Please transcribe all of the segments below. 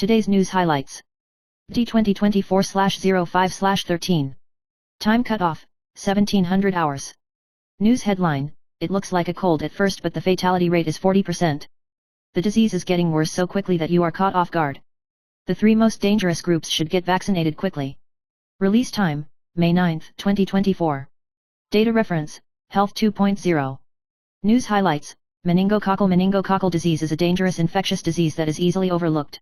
Today's news highlights. D 2024/05/13. Time cutoff, 1700 hours. News headline, it looks like a cold at first but the fatality rate is 40%. The disease is getting worse so quickly that you are caught off guard. The 3 most dangerous groups should get vaccinated quickly. Release time, May 9, 2024. Data reference, Health 2.0. News highlights, meningococcal disease is a dangerous infectious disease that is easily overlooked.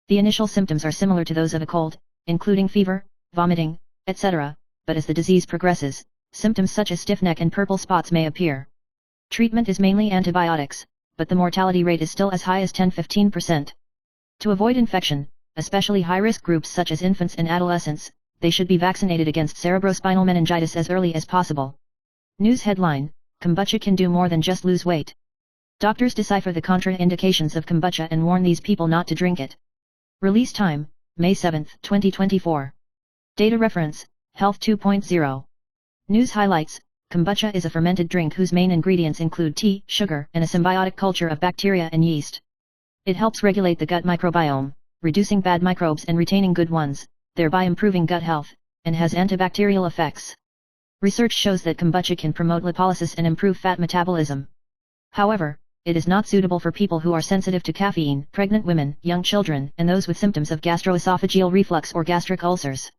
The initial symptoms are similar to those of a cold, including fever, vomiting, etc., but as the disease progresses, symptoms such as stiff neck and purple spots may appear. Treatment is mainly antibiotics, but the mortality rate is still as high as 10–15%. To avoid infection, especially high-risk groups such as infants and adolescents, they should be vaccinated against cerebrospinal meningitis as early as possible. News headline, kombucha can do more than just lose weight. Doctors decipher the contraindications of kombucha and warn these people not to drink it. Release time, May 7, 2024. Data reference, Health 2.0. News highlights, kombucha is a fermented drink whose main ingredients include tea, sugar, and a symbiotic culture of bacteria and yeast. It helps regulate the gut microbiome, reducing bad microbes and retaining good ones, thereby improving gut health, and has antibacterial effects. Research shows that kombucha can promote lipolysis and improve fat metabolism. However, it is not suitable for people who are sensitive to caffeine, pregnant women, young children, and those with symptoms of gastroesophageal reflux or gastric ulcers.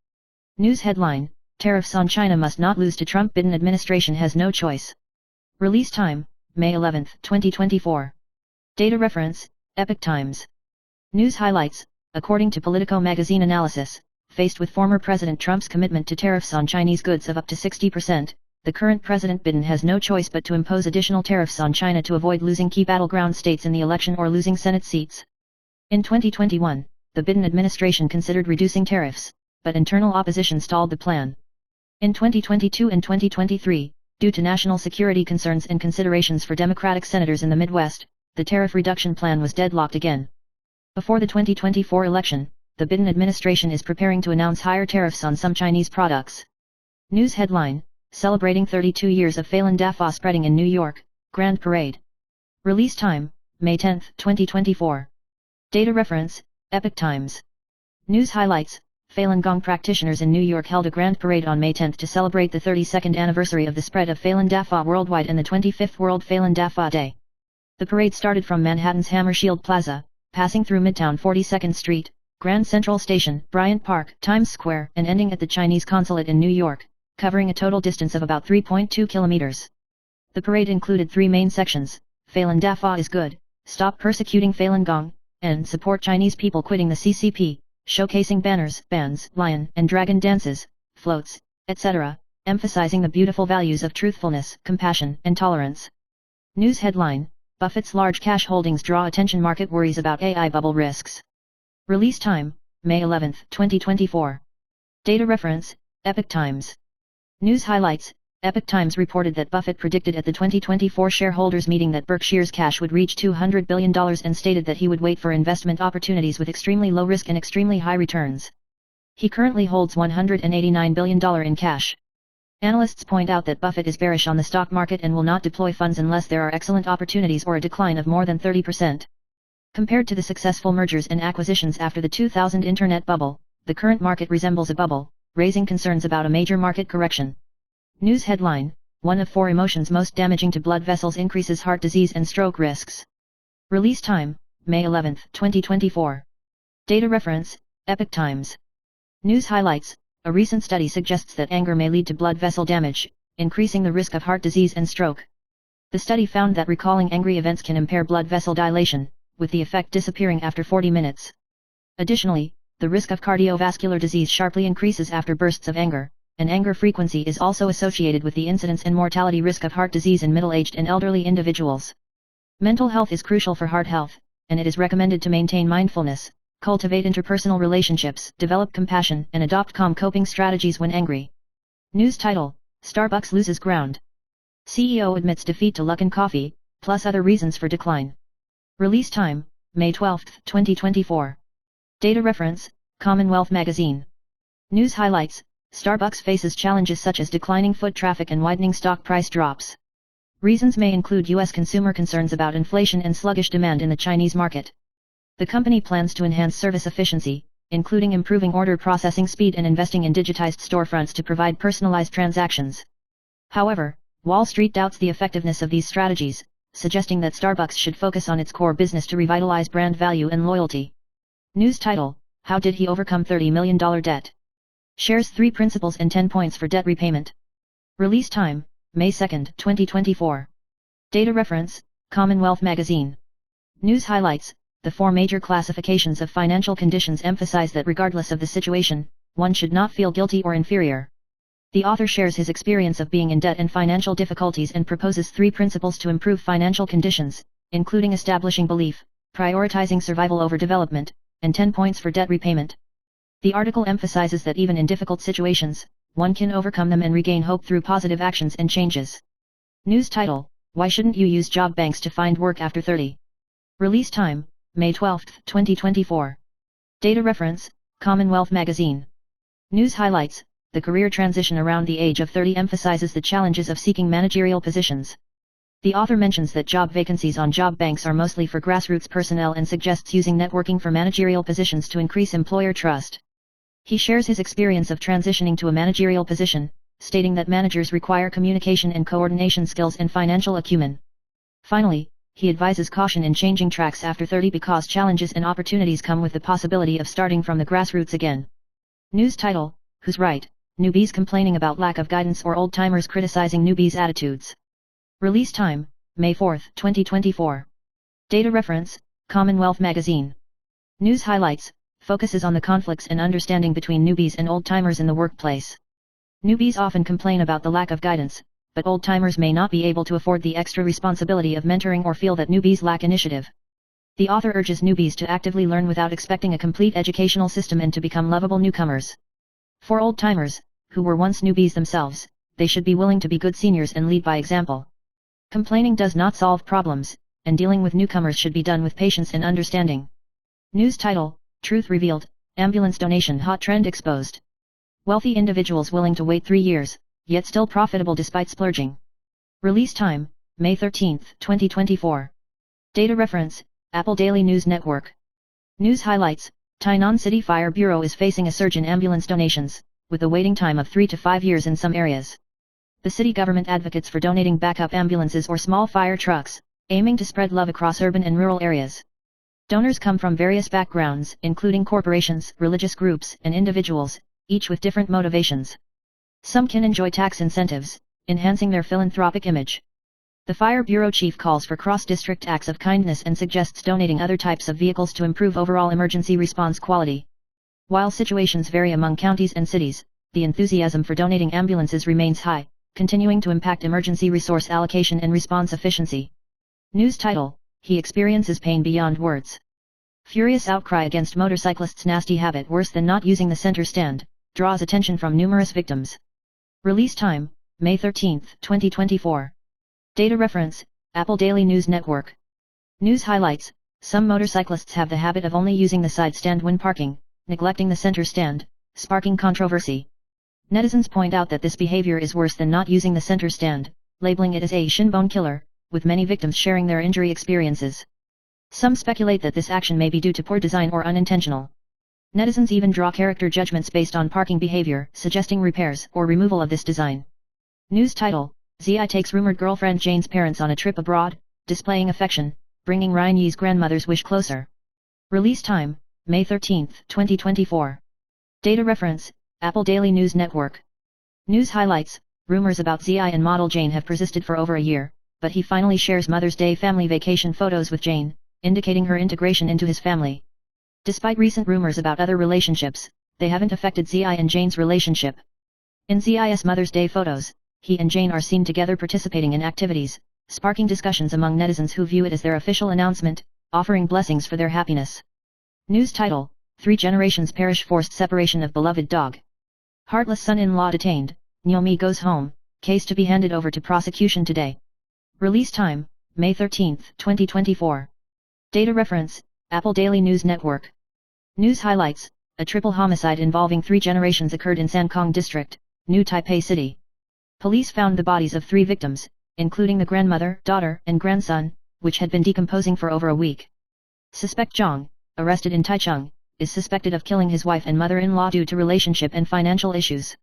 News headline, tariffs on China must not lose to Trump. Biden administration has no choice. Release time, May 11, 2024. Data reference, Epoch Times. News highlights, according to Politico magazine analysis, faced with former President Trump's commitment to tariffs on Chinese goods of up to 60%, the current President Biden has no choice but to impose additional tariffs on China to avoid losing key battleground states in the election or losing Senate seats. In 2021, the Biden administration considered reducing tariffs, but internal opposition stalled the plan. In 2022 and 2023, due to national security concerns and considerations for Democratic senators in the Midwest, the tariff reduction plan was deadlocked again. Before the 2024 election, the Biden administration is preparing to announce higher tariffs on some Chinese products. News headline, celebrating 32 years of Phelan Daffa spreading in New York, Grand Parade. Release time, May 10, 2024. Data reference, Epoch Times. News highlights, Falun Gong practitioners in New York held a grand parade on May 10 to celebrate the 32nd anniversary of the spread of Phelan Daffa worldwide and the 25th World Phelan Daffa Day. The parade started from Manhattan's Hammershield Plaza, passing through Midtown 42nd Street, Grand Central Station, Bryant Park, Times Square, and ending at the Chinese Consulate in New York, covering a total distance of about 3.2 kilometers. The parade included 3 main sections: Phelan Daffa is good, Stop Persecuting Falun Gong, and Support Chinese People Quitting the CCP, showcasing banners, bands, lion and dragon dances, floats, etc., emphasizing the beautiful values of truthfulness, compassion, and tolerance. News headline, Buffett's large cash holdings draw attention. Market worries about AI bubble risks. Release time, May 11, 2024. Data reference, Epoch Times. News highlights, Epoch Times reported that Buffett predicted at the 2024 shareholders meeting that Berkshire's cash would reach $200 billion and stated that he would wait for investment opportunities with extremely low risk and extremely high returns. He currently holds $189 billion in cash. Analysts point out that Buffett is bearish on the stock market and will not deploy funds unless there are excellent opportunities or a decline of more than 30%. Compared to the successful mergers and acquisitions after the 2000 internet bubble, the current market resembles a bubble, raising concerns about a major market correction. News headline, one of 4 emotions most damaging to blood vessels increases heart disease and stroke risks. Release time, May 11, 2024. Data reference, Epoch Times. News highlights, a recent study suggests that anger may lead to blood vessel damage, increasing the risk of heart disease and stroke. The study found that recalling angry events can impair blood vessel dilation, with the effect disappearing after 40 minutes. Additionally, the risk of cardiovascular disease sharply increases after bursts of anger, and anger frequency is also associated with the incidence and mortality risk of heart disease in middle-aged and elderly individuals. Mental health is crucial for heart health, and it is recommended to maintain mindfulness, cultivate interpersonal relationships, develop compassion, and adopt calm coping strategies when angry. News title, Starbucks loses ground. CEO admits defeat to Luckin Coffee, plus other reasons for decline. Release time, May 12, 2024. Data reference, Commonwealth Magazine. News highlights, Starbucks faces challenges such as declining foot traffic and widening stock price drops. Reasons may include U.S. consumer concerns about inflation and sluggish demand in the Chinese market. The company plans to enhance service efficiency, including improving order processing speed and investing in digitized storefronts to provide personalized transactions. However, Wall Street doubts the effectiveness of these strategies, suggesting that Starbucks should focus on its core business to revitalize brand value and loyalty. News title: How did he overcome $30 million debt? Shares 3 principles and 10 points for debt repayment. Release time: May 2, 2024. Data reference: Commonwealth Magazine. News highlights: The 4 major classifications of financial conditions emphasize that regardless of the situation, one should not feel guilty or inferior. The author shares his experience of being in debt and financial difficulties and proposes 3 principles to improve financial conditions, including establishing belief, prioritizing survival over development, and 10 points for debt repayment. The article emphasizes that even in difficult situations, one can overcome them and regain hope through positive actions and changes. News title: Why shouldn't you use job banks to find work after 30? Release time: May 12, 2024. Data reference: Commonwealth Magazine. News highlights: The career transition around the age of 30 emphasizes the challenges of seeking managerial positions. The author mentions that job vacancies on job banks are mostly for grassroots personnel and suggests using networking for managerial positions to increase employer trust. He shares his experience of transitioning to a managerial position, stating that managers require communication and coordination skills and financial acumen. Finally, he advises caution in changing tracks after 30 because challenges and opportunities come with the possibility of starting from the grassroots again. News title: Who's right? Newbies complaining about lack of guidance or old-timers criticizing newbies' attitudes. Release time: May 4, 2024. Data reference: Commonwealth Magazine. News highlights: Focuses on the conflicts and understanding between newbies and old-timers in the workplace. Newbies often complain about the lack of guidance, but old-timers may not be able to afford the extra responsibility of mentoring or feel that newbies lack initiative. The author urges newbies to actively learn without expecting a complete educational system and to become lovable newcomers. For old-timers, who were once newbies themselves, they should be willing to be good seniors and lead by example. Complaining does not solve problems, and dealing with newcomers should be done with patience and understanding. News title: Truth revealed, ambulance donation hot trend exposed. Wealthy individuals willing to wait 3 years, yet still profitable despite splurging. Release time: May 13, 2024. Data reference: Apple Daily News Network. News highlights: Tainan City Fire Bureau is facing a surge in ambulance donations, with a waiting time of 3 to 5 years in some areas. The city government advocates for donating backup ambulances or small fire trucks, aiming to spread love across urban and rural areas. Donors come from various backgrounds, including corporations, religious groups, and individuals, each with different motivations. Some can enjoy tax incentives, enhancing their philanthropic image. The Fire Bureau chief calls for cross-district acts of kindness and suggests donating other types of vehicles to improve overall emergency response quality. While situations vary among counties and cities, the enthusiasm for donating ambulances remains high, continuing to impact emergency resource allocation and response efficiency. News title: He experiences pain beyond words. Furious outcry against motorcyclists' nasty habit worse than not using the center stand, draws attention from numerous victims. Release time: May 13, 2024. Data reference: Apple Daily News Network. News highlights: Some motorcyclists have the habit of only using the side stand when parking, neglecting the center stand, sparking controversy. Netizens point out that this behavior is worse than not using the center stand, labeling it as a shinbone killer, with many victims sharing their injury experiences. Some speculate that this action may be due to poor design or unintentional. Netizens even draw character judgments based on parking behavior, suggesting repairs or removal of this design. News title: Zi takes rumored girlfriend Jane's parents on a trip abroad, displaying affection, bringing Ryan Yi's grandmother's wish closer. Release time: May 13, 2024. Data reference: Apple Daily News Network. News highlights: Rumors about Zi and model Jane have persisted for over a year, but he finally shares Mother's Day family vacation photos with Jane, indicating her integration into his family. Despite recent rumors about other relationships, they haven't affected Zi and Jane's relationship. In Zi's Mother's Day photos, he and Jane are seen together participating in activities, sparking discussions among netizens who view it as their official announcement, offering blessings for their happiness. News title: 3 generations perish forced separation of beloved dog. Heartless son-in-law detained, Naomi goes home, case to be handed over to prosecution today. Release time: May 13, 2024. Data reference: Apple Daily News Network. News highlights: A triple homicide involving 3 generations occurred in Sankong District, New Taipei City. Police found the bodies of 3 victims, including the grandmother, daughter, and grandson, which had been decomposing for over a week. Suspect Zhang, arrested in Taichung, is suspected of killing his wife and mother-in-law due to relationship and financial issues.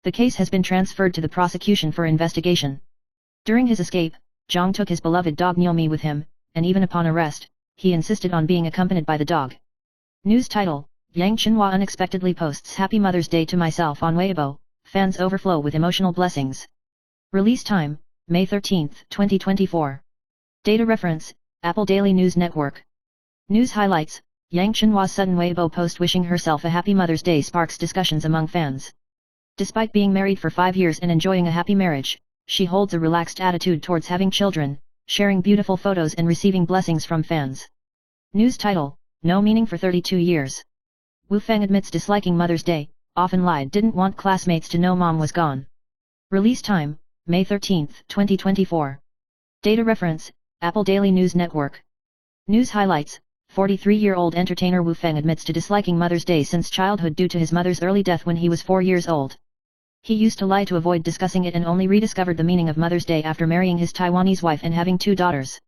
The case has been transferred to the prosecution for investigation. During his escape, Zhang took his beloved dog Niumi with him, and even upon arrest, he insisted on being accompanied by the dog. News title: Yang Chenhua unexpectedly posts Happy Mother's Day to myself on Weibo, fans overflow with emotional blessings. Release time: May 13, 2024. Data reference: Apple Daily News Network. News highlights: Yang Chenhua's sudden Weibo post wishing herself a Happy Mother's Day sparks discussions among fans. Despite being married for 5 years and enjoying a happy marriage, she holds a relaxed attitude towards having children, sharing beautiful photos and receiving blessings from fans. News title: No meaning for 32 years. Wu Feng admits disliking Mother's Day, often lied, didn't want classmates to know mom was gone. Release time: May 13, 2024. Data reference: Apple Daily News Network. News highlights: 43-year-old entertainer Wu Feng admits to disliking Mother's Day since childhood due to his mother's early death when he was 4 years old. He used to lie to avoid discussing it and only rediscovered the meaning of Mother's Day after marrying his Taiwanese wife and having 2 daughters.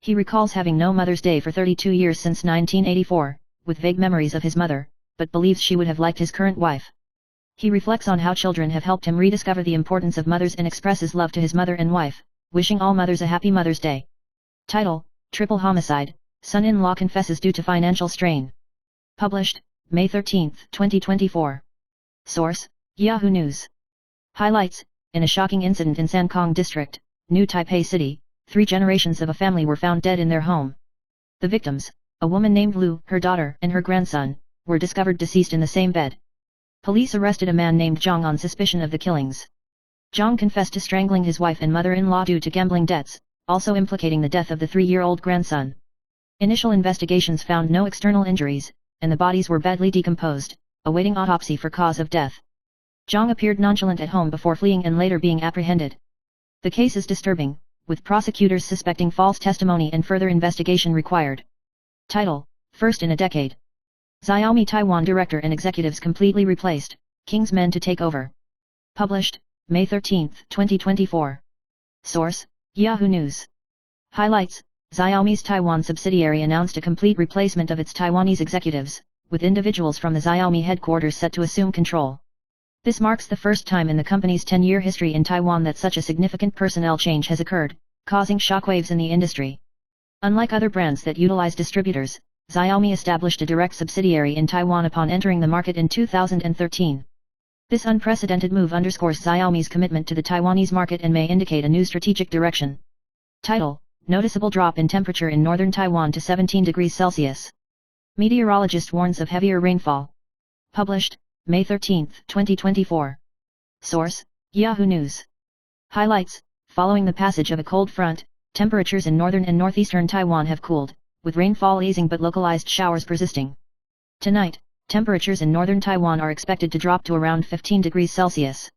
He recalls having no Mother's Day for 32 years since 1984, with vague memories of his mother, but believes she would have liked his current wife. He reflects on how children have helped him rediscover the importance of mothers and expresses love to his mother and wife, wishing all mothers a happy Mother's Day. Title: Triple Homicide, Son-in-Law Confesses Due to Financial Strain. Published, May 13, 2024. Source: Yahoo News. Highlights: In a shocking incident in Sankong District, New Taipei City, 3 generations of a family were found dead in their home. The victims, a woman named Lu, her daughter, and her grandson, were discovered deceased in the same bed. Police arrested a man named Zhang on suspicion of the killings. Zhang confessed to strangling his wife and mother-in-law due to gambling debts, also implicating the death of the 3-year-old grandson. Initial investigations found no external injuries, and the bodies were badly decomposed, awaiting autopsy for cause of death. Zhang appeared nonchalant at home before fleeing and later being apprehended. The case is disturbing, with prosecutors suspecting false testimony and further investigation required. Title: First in a decade. Xiaomi Taiwan director and executives completely replaced, King's men to take over. Published, May 13, 2024. Source: Yahoo News. Highlights: Xiaomi's Taiwan subsidiary announced a complete replacement of its Taiwanese executives, with individuals from the Xiaomi headquarters set to assume control. This marks the first time in the company's 10-year history in Taiwan that such a significant personnel change has occurred, causing shockwaves in the industry. Unlike other brands that utilize distributors, Xiaomi established a direct subsidiary in Taiwan upon entering the market in 2013. This unprecedented move underscores Xiaomi's commitment to the Taiwanese market and may indicate a new strategic direction. Title: Noticeable drop in temperature in northern Taiwan to 17 degrees Celsius. Meteorologist warns of heavier rainfall. Published, May 13, 2024. Source: Yahoo News. Highlights: Following the passage of a cold front, temperatures in northern and northeastern Taiwan have cooled, with rainfall easing but localized showers persisting. Tonight, temperatures in northern Taiwan are expected to drop to around 15 degrees Celsius.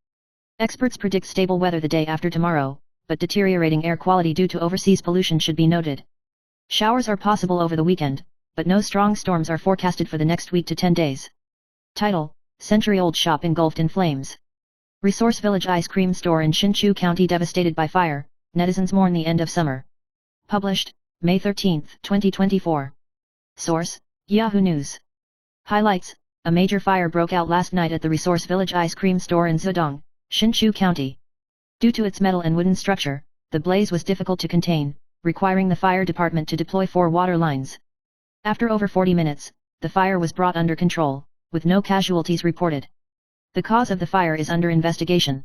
Experts predict stable weather the day after tomorrow, but deteriorating air quality due to overseas pollution should be noted. Showers are possible over the weekend, but no strong storms are forecasted for the next week to 10 days. Title: Century-old shop engulfed in flames. Resource Village ice cream store in Hsinchu County devastated by fire, netizens mourn the end of summer. Published, May 13, 2024. Source: Yahoo News. Highlights: A major fire broke out last night at the Resource Village ice cream store in Zedong, Hsinchu County. Due to its metal and wooden structure, the blaze was difficult to contain, requiring the fire department to deploy 4 water lines. After over 40 minutes, the fire was brought under control, with no casualties reported. The cause of the fire is under investigation.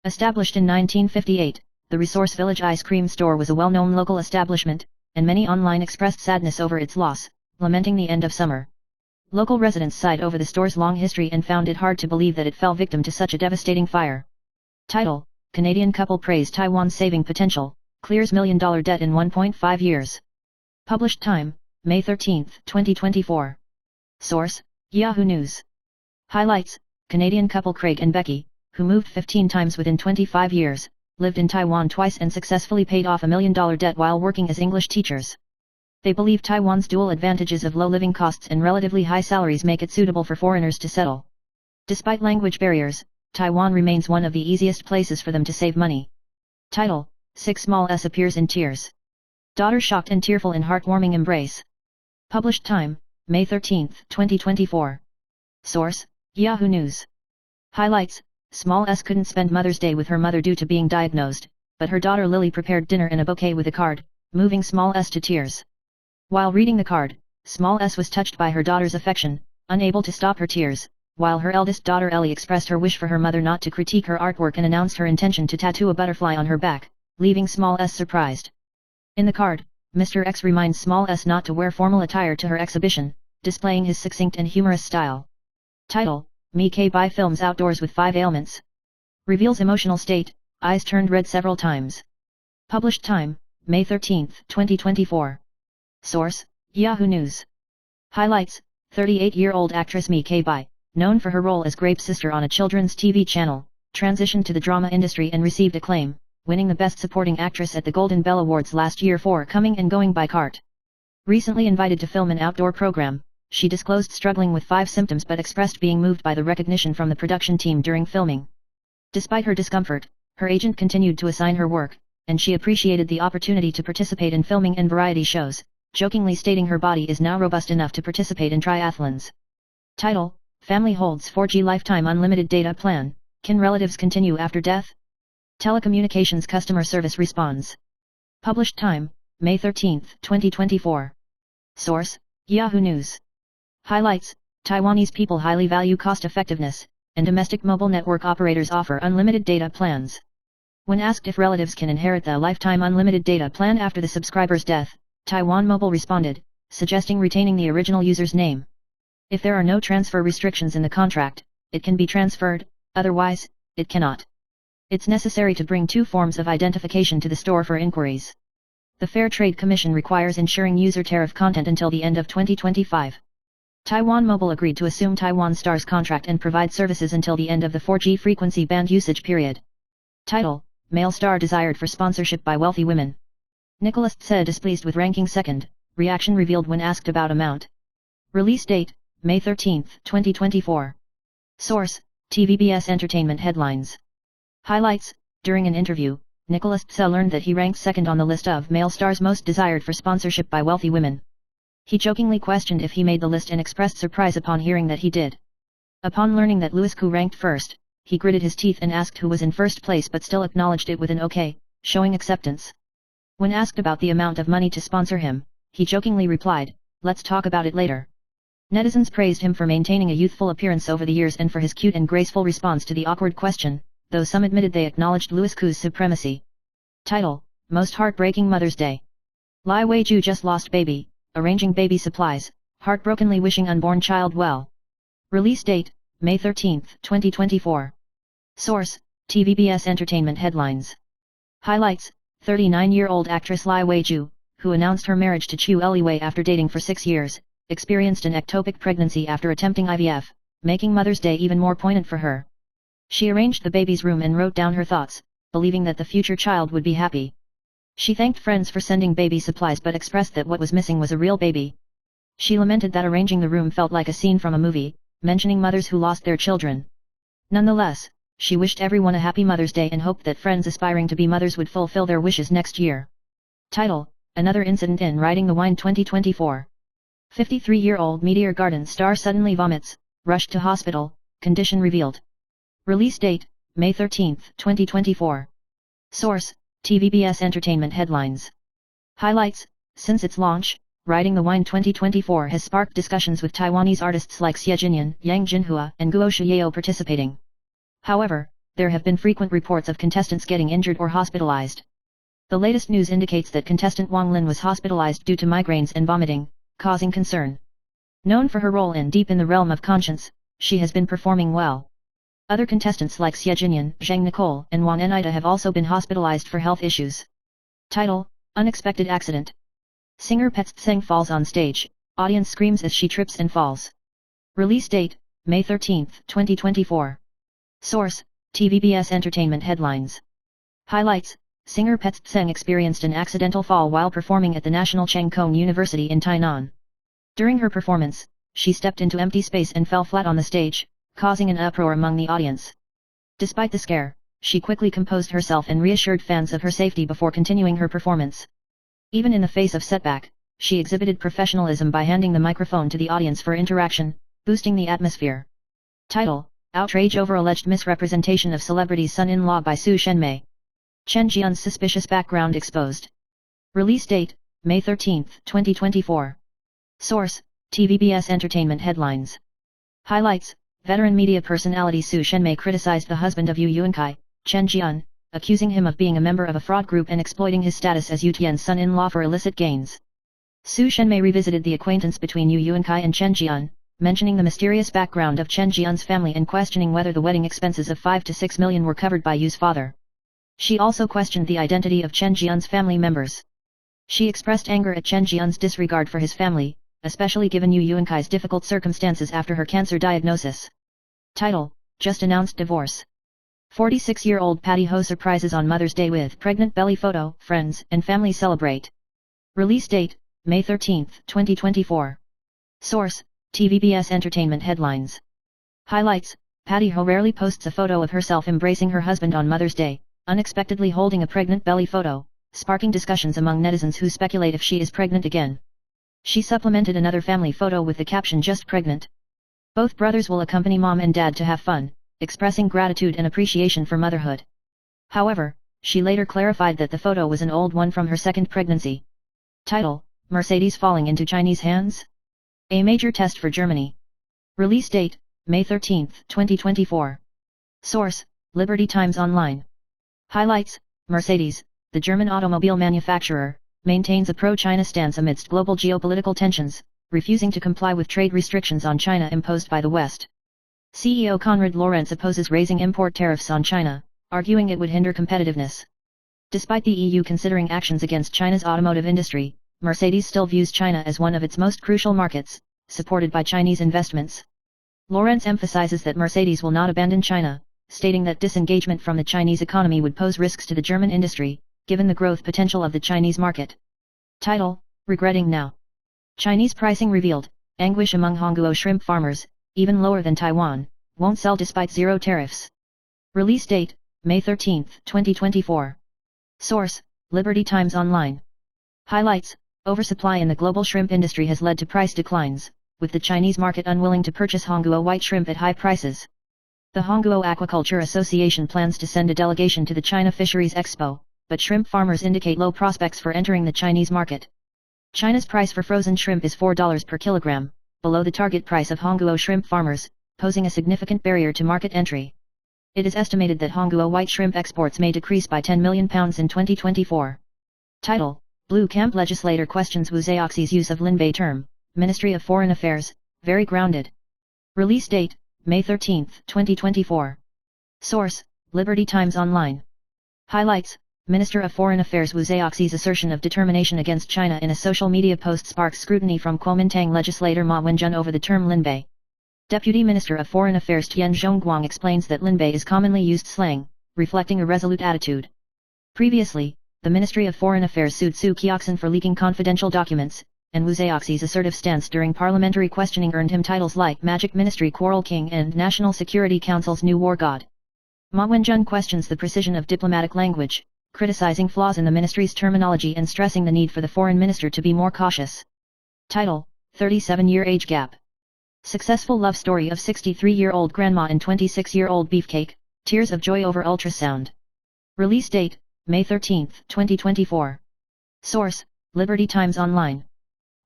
Established in 1958, the Resource Village ice cream store was a well-known local establishment, and many online expressed sadness over its loss, lamenting the end of summer. Local residents sighed over the store's long history and found it hard to believe that it fell victim to such a devastating fire. Title: Canadian couple praise Taiwan's saving potential, clears $1 million debt in 1.5 years. Published time: May 13, 2024. Source: Yahoo News. Highlights: Canadian couple Craig and Becky, who moved 15 times within 25 years, lived in Taiwan twice and successfully paid off $1 million debt while working as English teachers. They believe Taiwan's dual advantages of low living costs and relatively high salaries make it suitable for foreigners to settle. Despite language barriers, Taiwan remains one of the easiest places for them to save money. Title: 6 small S appears in tears. Daughter shocked and tearful in heartwarming embrace. Published time: May 13, 2024. Source: Yahoo News. Highlights: Small S couldn't spend Mother's Day with her mother due to being diagnosed, but her daughter Lily prepared dinner in a bouquet with a card, moving Small S to tears. While reading the card, Small S was touched by her daughter's affection, unable to stop her tears, while her eldest daughter Ellie expressed her wish for her mother not to critique her artwork and announced her intention to tattoo a butterfly on her back, leaving Small S surprised. In the card, Mr. X reminds Small S not to wear formal attire to her exhibition, displaying his succinct and humorous style. Title: Me K Bai films outdoors with 5 ailments. Reveals emotional state, eyes turned red several times. Published time: May 13, 2024. Source: Yahoo News. Highlights: 38-year-old actress Me K Bai, known for her role as Grape's sister on a children's TV channel, transitioned to the drama industry and received acclaim, winning the Best Supporting Actress at the Golden Bell Awards last year for Coming and Going by Cart. Recently invited to film an outdoor program, she disclosed struggling with 5 symptoms but expressed being moved by the recognition from the production team during filming. Despite her discomfort, her agent continued to assign her work, and she appreciated the opportunity to participate in filming and variety shows, jokingly stating her body is now robust enough to participate in triathlons. Title: Family holds 4G lifetime unlimited data plan, can relatives continue after death? Telecommunications customer service responds. Published time: May 13, 2024. Source: Yahoo News. Highlights: Taiwanese people highly value cost-effectiveness, and domestic mobile network operators offer unlimited data plans. When asked if relatives can inherit the lifetime unlimited data plan after the subscriber's death, Taiwan Mobile responded, suggesting retaining the original user's name. If there are no transfer restrictions in the contract, it can be transferred, otherwise, it cannot. It's necessary to bring 2 forms of identification to the store for inquiries. The Fair Trade Commission requires ensuring user tariff content until the end of 2025. Taiwan Mobile agreed to assume Taiwan Star's contract and provide services until the end of the 4G frequency band usage period. Title: Male star desired for sponsorship by wealthy women. Nicholas Tse displeased with ranking second, reaction revealed when asked about amount. Release date: May 13, 2024. Source: TVBS Entertainment Headlines. Highlights: During an interview, Nicholas Tse learned that he ranked second on the list of male stars most desired for sponsorship by wealthy women. He jokingly questioned if he made the list and expressed surprise upon hearing that he did. Upon learning that Louis Koo ranked first, he gritted his teeth and asked who was in first place but still acknowledged it with an okay, showing acceptance. When asked about the amount of money to sponsor him, he jokingly replied, "Let's talk about it later." Netizens praised him for maintaining a youthful appearance over the years and for his cute and graceful response to the awkward question, though some admitted they acknowledged Louis Koo's supremacy. Title: Most Heartbreaking Mother's Day. Lai Weiju just lost baby, arranging baby supplies, heartbrokenly wishing unborn child well. Release date: May 13, 2024. Source: TVBS Entertainment Headlines. Highlights: 39-year-old actress Lai Weiju, who announced her marriage to Chu Eliwei after dating for 6 years, experienced an ectopic pregnancy after attempting IVF, making Mother's Day even more poignant for her. She arranged the baby's room and wrote down her thoughts, believing that the future child would be happy. She thanked friends for sending baby supplies but expressed that what was missing was a real baby. She lamented that arranging the room felt like a scene from a movie, mentioning mothers who lost their children. Nonetheless, she wished everyone a happy Mother's Day and hoped that friends aspiring to be mothers would fulfill their wishes next year. Title: Another Incident in Riding the Wine 2024. 53-year-old Meteor Garden star suddenly vomits, rushed to hospital, condition revealed. Release date: May 13, 2024. Source: TVBS Entertainment Headlines. Highlights: Since its launch, Riding the Wine 2024 has sparked discussions with Taiwanese artists like Xie Jinyan, Yang Jinhua, and Guo Shiyao participating. However, there have been frequent reports of contestants getting injured or hospitalized. The latest news indicates that contestant Wang Lin was hospitalized due to migraines and vomiting, causing concern. Known for her role in Deep in the Realm of Conscience, she has been performing well. Other contestants like Xie Jinyan, Zhang Nicole, and Wang Enida have also been hospitalized for health issues. Title: Unexpected Accident. Singer Pets Tseng falls on stage, audience screams as she trips and falls. Release date: May 13, 2024. Source: TVBS Entertainment Headlines. Highlights: Singer Pets Tseng experienced an accidental fall while performing at the National Cheng Kung University in Tainan. During her performance, she stepped into empty space and fell flat on the stage, causing an uproar among the audience. Despite the scare, she quickly composed herself and reassured fans of her safety before continuing her performance. Even in the face of setback, she exhibited professionalism by handing the microphone to the audience for interaction, boosting the atmosphere. Title: Outrage over alleged misrepresentation of celebrity's son-in-law by Su Shenmei. Chen Jian's suspicious background exposed. Release date: May 13, 2024. Source: TVBS Entertainment Headlines. Highlights: Veteran media personality Su Shenmei criticized the husband of Yu Yuankai, Chen Jian, accusing him of being a member of a fraud group and exploiting his status as Yu Tian's son-in-law for illicit gains. Su Shenmei revisited the acquaintance between Yu Yuankai and Chen Jian, mentioning the mysterious background of Chen Jian's family and questioning whether the wedding expenses of 5 to 6 million were covered by Yu's father. She also questioned the identity of Chen Jian's family members. She expressed anger at Chen Jian's disregard for his family, especially given Yu Yuankai's difficult circumstances after her cancer diagnosis. Title: Just announced divorce. 46-year-old Patty Ho surprises on Mother's Day with pregnant belly photo, friends and family celebrate. Release date: May 13, 2024. Source: TVBS Entertainment Headlines. Highlights: Patty Ho rarely posts a photo of herself embracing her husband on Mother's Day, unexpectedly holding a pregnant belly photo, sparking discussions among netizens who speculate if she is pregnant again. She supplemented another family photo with the caption "Just pregnant." Both brothers will accompany mom and dad to have fun, expressing gratitude and appreciation for motherhood. However, she later clarified that the photo was an old one from her second pregnancy. Title: Mercedes falling into Chinese hands? A major test for Germany. Release date: May 13, 2024. Source: Liberty Times Online. Highlights: Mercedes, the German automobile manufacturer, maintains a pro-China stance amidst global geopolitical tensions, refusing to comply with trade restrictions on China imposed by the West. CEO Konrad Lorenz opposes raising import tariffs on China, arguing it would hinder competitiveness. Despite the EU considering actions against China's automotive industry, Mercedes still views China as one of its most crucial markets, supported by Chinese investments. Lorenz emphasizes that Mercedes will not abandon China, stating that disengagement from the Chinese economy would pose risks to the German industry, given the growth potential of the Chinese market. Title: Regretting now. Chinese pricing revealed, anguish among Hongguo shrimp farmers, even lower than Taiwan, won't sell despite zero tariffs. Release date: May 13, 2024. Source: Liberty Times Online. Highlights: Oversupply in the global shrimp industry has led to price declines, with the Chinese market unwilling to purchase Hongguo white shrimp at high prices. The Hongguo Aquaculture Association plans to send a delegation to the China Fisheries Expo, but shrimp farmers indicate low prospects for entering the Chinese market. China's price for frozen shrimp is $4 per kilogram, below the target price of Hongguo shrimp farmers, posing a significant barrier to market entry. It is estimated that Hongguo white shrimp exports may decrease by £10 million in 2024. Title: Blue Camp legislator questions Wu Zhaoxi's use of Linbei term, Ministry of Foreign Affairs, very grounded. Release date: May 13, 2024. Source: Liberty Times Online. Highlights: Minister of Foreign Affairs Wu Zhaoxi's assertion of determination against China in a social media post sparks scrutiny from Kuomintang legislator Ma Wenjun over the term Linbei. Deputy Minister of Foreign Affairs Tian Zhongguang explains that Linbei is commonly used slang, reflecting a resolute attitude. Previously, the Ministry of Foreign Affairs sued Su Qiaxin for leaking confidential documents, and Wu Zhaoxi's assertive stance during parliamentary questioning earned him titles like Magic Ministry Quarrel King and National Security Council's New War God. Ma Wenjun questions the precision of diplomatic language, criticizing flaws in the ministry's terminology and stressing the need for the foreign minister to be more cautious. Title: 37-year age gap. Successful love story of 63-year-old grandma and 26-year-old beefcake, tears of joy over ultrasound. Release date: May 13, 2024. Source: Liberty Times Online.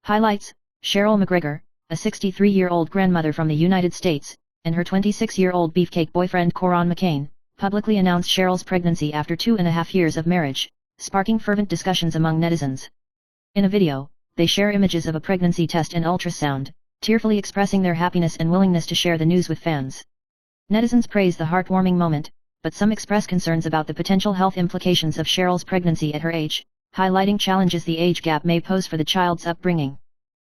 Highlights: Cheryl McGregor, a 63-year-old grandmother from the United States, and her 26-year-old beefcake boyfriend Coron McCain, publicly announced Cheryl's pregnancy after 2.5 years of marriage, sparking fervent discussions among netizens. In a video, they share images of a pregnancy test and ultrasound, tearfully expressing their happiness and willingness to share the news with fans. Netizens praise the heartwarming moment, but some express concerns about the potential health implications of Cheryl's pregnancy at her age, highlighting challenges the age gap may pose for the child's upbringing.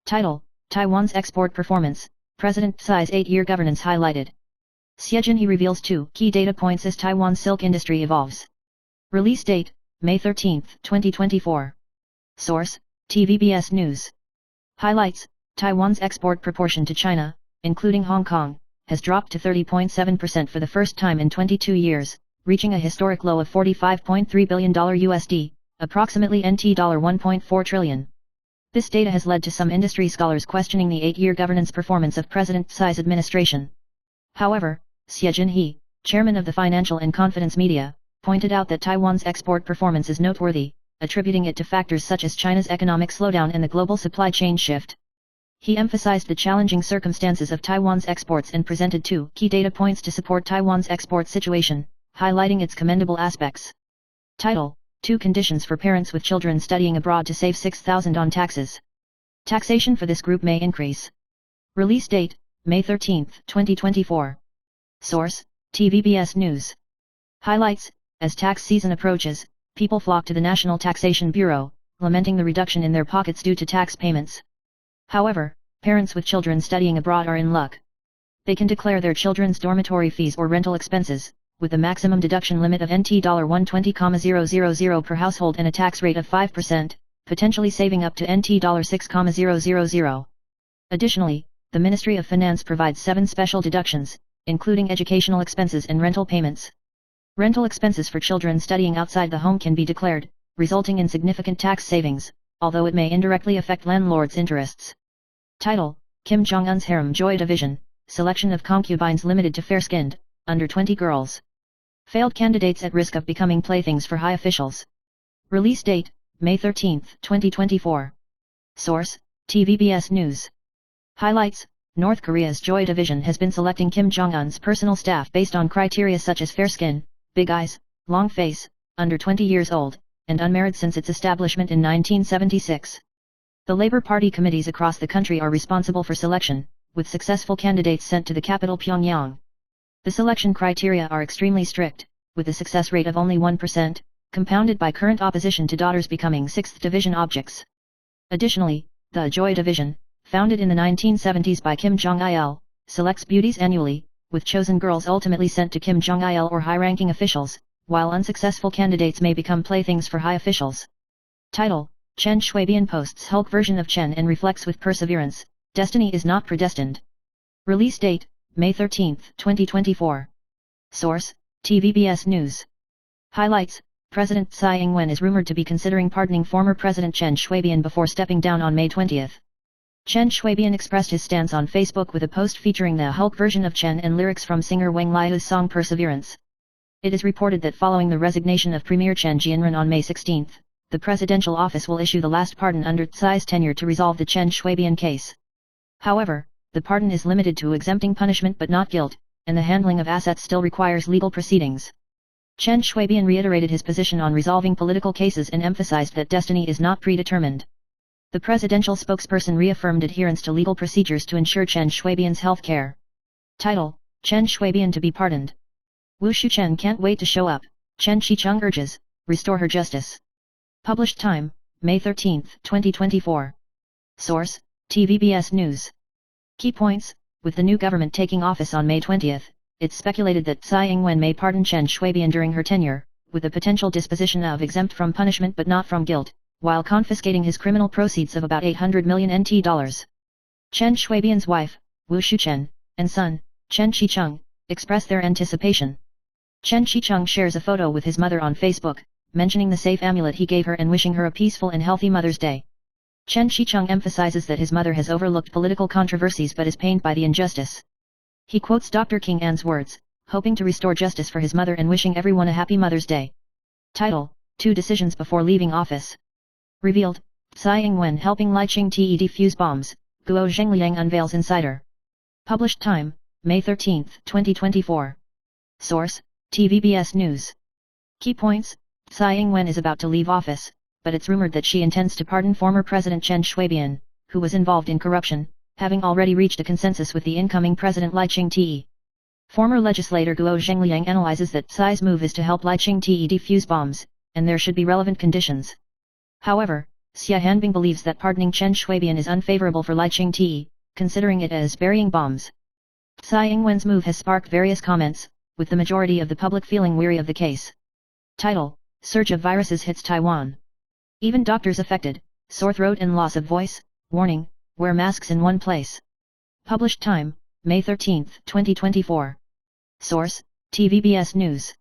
Title: Taiwan's export performance, President Tsai's 8-year governance highlighted. Xie Jinhe reveals 2 key data points as Taiwan's silk industry evolves. Release date: May 13, 2024. Source: TVBS News. Highlights: Taiwan's export proportion to China, including Hong Kong, has dropped to 30.7% for the first time in 22 years, reaching a historic low of $45.3 billion USD, approximately NT $1.4 trillion. This data has led to some industry scholars questioning the 8-year governance performance of President Tsai's administration. However, Xie Jinhe, chairman of the Financial and Confidence Media, pointed out that Taiwan's export performance is noteworthy, attributing it to factors such as China's economic slowdown and the global supply chain shift. He emphasized the challenging circumstances of Taiwan's exports and presented 2 key data points to support Taiwan's export situation, highlighting its commendable aspects. Title: 2 Conditions for Parents with Children Studying Abroad to Save 6,000 on Taxes. Taxation for this group may increase. Release date: May 13, 2024. Source: TVBS News. Highlights: as tax season approaches, people flock to the National Taxation Bureau, lamenting the reduction in their pockets due to tax payments. However, parents with children studying abroad are in luck. They can declare their children's dormitory fees or rental expenses, with a maximum deduction limit of NT $120,000 per household and a tax rate of 5%, potentially saving up to NT $6,000. Additionally, the Ministry of Finance provides 7 special deductions, including educational expenses and rental payments. Rental expenses for children studying outside the home can be declared, resulting in significant tax savings, although it may indirectly affect landlords' interests. Title: Kim Jong-un's Harem Joy Division, Selection of Concubines Limited to Fair-Skinned, Under 20 Girls. Failed candidates at risk of becoming playthings for high officials. Release date: May 13, 2024. Source: TVBS News. Highlights: North Korea's Joy Division has been selecting Kim Jong-un's personal staff based on criteria such as fair skin, big eyes, long face, under 20 years old, and unmarried since its establishment in 1976. The Labor Party committees across the country are responsible for selection, with successful candidates sent to the capital Pyongyang. The selection criteria are extremely strict, with a success rate of only 1%, compounded by current opposition to daughters becoming 6th Division objects. Additionally, the Joy Division, founded in the 1970s by Kim Jong-il, selects beauties annually, with chosen girls ultimately sent to Kim Jong-il or high-ranking officials, while unsuccessful candidates may become playthings for high officials. Title: Chen Shui-bian posts Hulk version of Chen and reflects with perseverance, destiny is not predestined. Release date: May 13, 2024. Source: TVBS News. Highlights: President Tsai Ing-wen is rumored to be considering pardoning former President Chen Shui-bian before stepping down on May 20. Chen Shui-bian expressed his stance on Facebook with a post featuring the Hulk version of Chen and lyrics from singer Wang Liu's song Perseverance. It is reported that following the resignation of Premier Chen Jianren on May 16, the presidential office will issue the last pardon under Tsai's tenure to resolve the Chen Shui-bian case. However, the pardon is limited to exempting punishment but not guilt, and the handling of assets still requires legal proceedings. Chen Shui-bian reiterated his position on resolving political cases and emphasized that destiny is not predetermined. The presidential spokesperson reaffirmed adherence to legal procedures to ensure Chen Shui-bian's health care. Title: Chen Shui-bian to be pardoned. Wu Shuchen can't wait to show up, Chen Qicheng urges, restore her justice. Published time: May 13, 2024. Source: TVBS News. Key points: with the new government taking office on May 20, it's speculated that Tsai Ing-wen may pardon Chen Shui-bian during her tenure, with the potential disposition of exempt from punishment but not from guilt, while confiscating his criminal proceeds of about 800 million NT dollars. Chen Shui-bian's wife, Wu Shuchen, and son, Chen Qicheng, expressed their anticipation. Chen Qicheng shares a photo with his mother on Facebook, mentioning the safe amulet he gave her and wishing her a peaceful and healthy Mother's Day. Chen Qicheng emphasizes that his mother has overlooked political controversies but is pained by the injustice. He quotes Dr. King An's words, hoping to restore justice for his mother and wishing everyone a happy Mother's Day. Title: 2 Decisions before leaving office. Revealed: Tsai Ing-wen helping Lai Ching-te defuse bombs, Guo Zhengliang unveils insider. Published time: May 13, 2024. Source: TVBS News. Key points: Tsai Ing-wen is about to leave office, but it's rumored that she intends to pardon former President Chen Shui-bian, who was involved in corruption, having already reached a consensus with the incoming President Lai Ching-te. Former legislator Guo Zhengliang analyzes that Tsai's move is to help Lai Ching-te defuse bombs, and there should be relevant conditions. However, Xia Hanbing believes that pardoning Chen Shui-bian is unfavorable for Lai Ching-te, considering it as burying bombs. Tsai Ing-wen's move has sparked various comments, with the majority of the public feeling weary of the case. Title: Surge of viruses hits Taiwan. Even doctors affected, sore throat and loss of voice, warning, wear masks in one place. Published time: May 13, 2024. Source: TVBS News.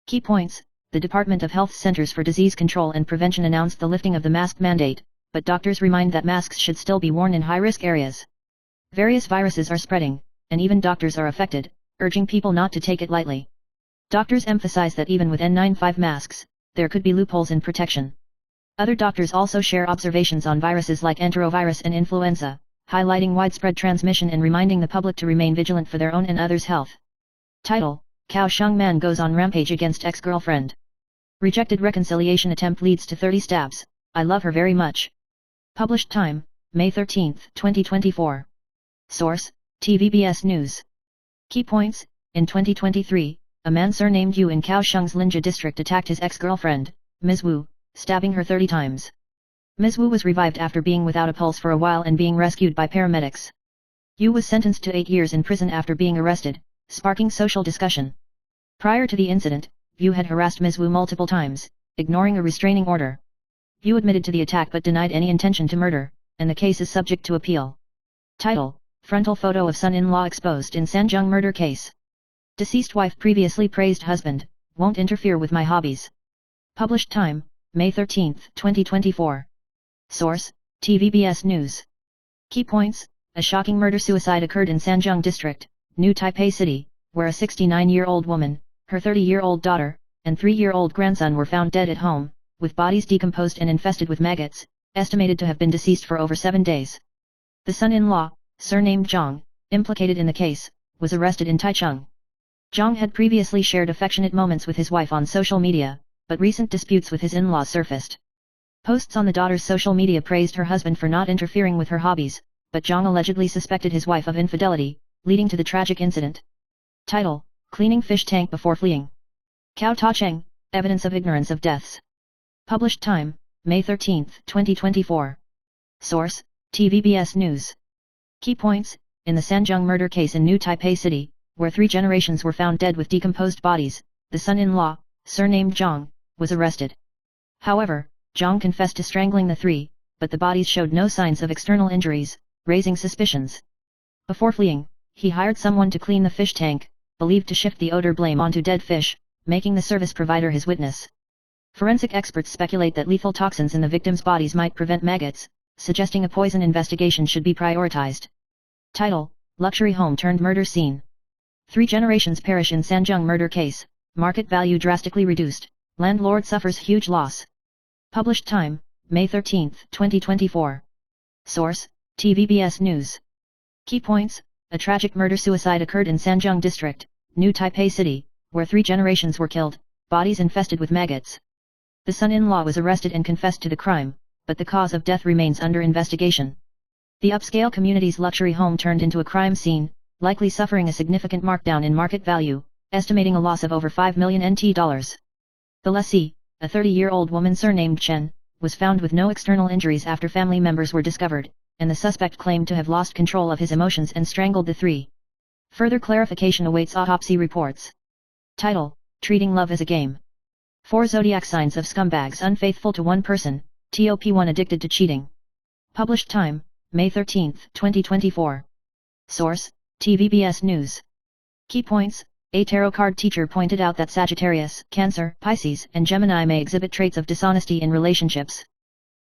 Key points: the Department of Health Centers for Disease Control and Prevention announced the lifting of the mask mandate, but doctors remind that masks should still be worn in high-risk areas. Various viruses are spreading, and even doctors are affected, urging people not to take it lightly. Doctors emphasize that even with N95 masks, there could be loopholes in protection. Other doctors also share observations on viruses like enterovirus and influenza, highlighting widespread transmission and reminding the public to remain vigilant for their own and others' health. Title: Kaohsiung man goes on rampage against ex-girlfriend. Rejected reconciliation attempt leads to 30 stabs. I love her very much. Published time, May 13, 2024. Source: TVBS News. Key points: in 2023, a man surnamed Yu in Kaohsiung's Linjia district attacked his ex-girlfriend, Ms. Wu, stabbing her 30 times. Ms. Wu was revived after being without a pulse for a while and being rescued by paramedics. Yu was sentenced to 8 years in prison after being arrested, sparking social discussion. Prior to the incident, Yu had harassed Ms. Wu multiple times, ignoring a restraining order. Yu admitted to the attack but denied any intention to murder, and the case is subject to appeal. Title: Frontal photo of son-in-law exposed in Sanjung murder case. Deceased wife previously praised husband, won't interfere with my hobbies. Published time, May 13, 2024. Source: TVBS News. Key points: a shocking murder-suicide occurred in Sanjung district, New Taipei City, where a 69-year-old woman, her 30-year-old daughter, and 3-year-old grandson were found dead at home, with bodies decomposed and infested with maggots, estimated to have been deceased for over 7 days. The son-in-law, surnamed Zhang, implicated in the case, was arrested in Taichung. Zhang had previously shared affectionate moments with his wife on social media, but recent disputes with his in-laws surfaced. Posts on the daughter's social media praised her husband for not interfering with her hobbies, but Zhang allegedly suspected his wife of infidelity, leading to the tragic incident. Title: Cleaning fish tank before fleeing. Cao Tacheng, evidence of ignorance of deaths. Published time, May 13, 2024. Source: TVBS News. Key points: in the Sanjung murder case in New Taipei City, where 3 generations were found dead with decomposed bodies, the son-in-law, surnamed Zhang, was arrested. However, Zhang confessed to strangling the 3, but the bodies showed no signs of external injuries, raising suspicions. Before fleeing, he hired someone to clean the fish tank, believed to shift the odor blame onto dead fish, making the service provider his witness. Forensic experts speculate that lethal toxins in the victims' bodies might prevent maggots, suggesting a poison investigation should be prioritized. Title: Luxury home turned murder scene. 3 generations perish in Sanjung murder case, market value drastically reduced, landlord suffers huge loss. Published time, May 13, 2024. Source: TVBS News. Key points: a tragic murder-suicide occurred in Sanjung district, New Taipei City, where 3 generations were killed, bodies infested with maggots. The son-in-law was arrested and confessed to the crime, but the cause of death remains under investigation. The upscale community's luxury home turned into a crime scene, likely suffering a significant markdown in market value, estimating a loss of over 5 million NT dollars. The lessee, a 30-year-old woman surnamed Chen, was found with no external injuries after family members were discovered, and the suspect claimed to have lost control of his emotions and strangled the 3. Further clarification awaits autopsy reports. Title: Treating love as a game. 4 zodiac signs of scumbags unfaithful to one person, TOP1 addicted to cheating. Published time, May 13, 2024. Source: TVBS News. Key points: a tarot card teacher pointed out that Sagittarius, Cancer, Pisces, and Gemini may exhibit traits of dishonesty in relationships.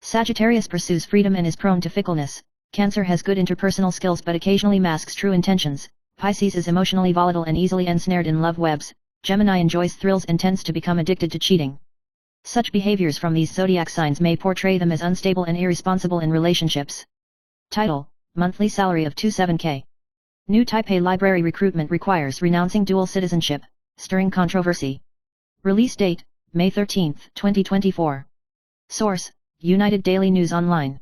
Sagittarius pursues freedom and is prone to fickleness, Cancer has good interpersonal skills but occasionally masks true intentions, Pisces is emotionally volatile and easily ensnared in love webs, Gemini enjoys thrills and tends to become addicted to cheating. Such behaviors from these zodiac signs may portray them as unstable and irresponsible in relationships. Title: Monthly salary of 27K. New Taipei Library recruitment requires renouncing dual citizenship, stirring controversy. Release date, May 13, 2024. Source: United Daily News Online.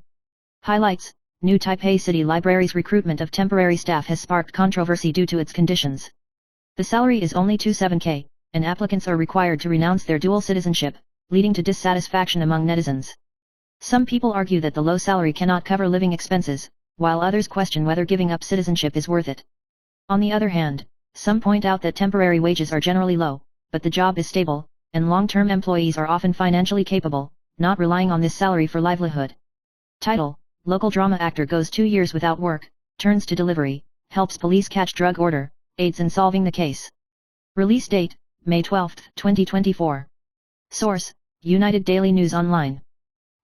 Highlights: New Taipei City Library's recruitment of temporary staff has sparked controversy due to its conditions. The salary is only 27K, and applicants are required to renounce their dual citizenship, leading to dissatisfaction among netizens. Some people argue that the low salary cannot cover living expenses, while others question whether giving up citizenship is worth it. On the other hand, some point out that temporary wages are generally low, but the job is stable, and long-term employees are often financially capable, not relying on this salary for livelihood. Title: Local drama actor goes 2 years without work, turns to delivery, helps police catch drug order, aids in solving the case. Release date, May 12, 2024. Source: United Daily News Online.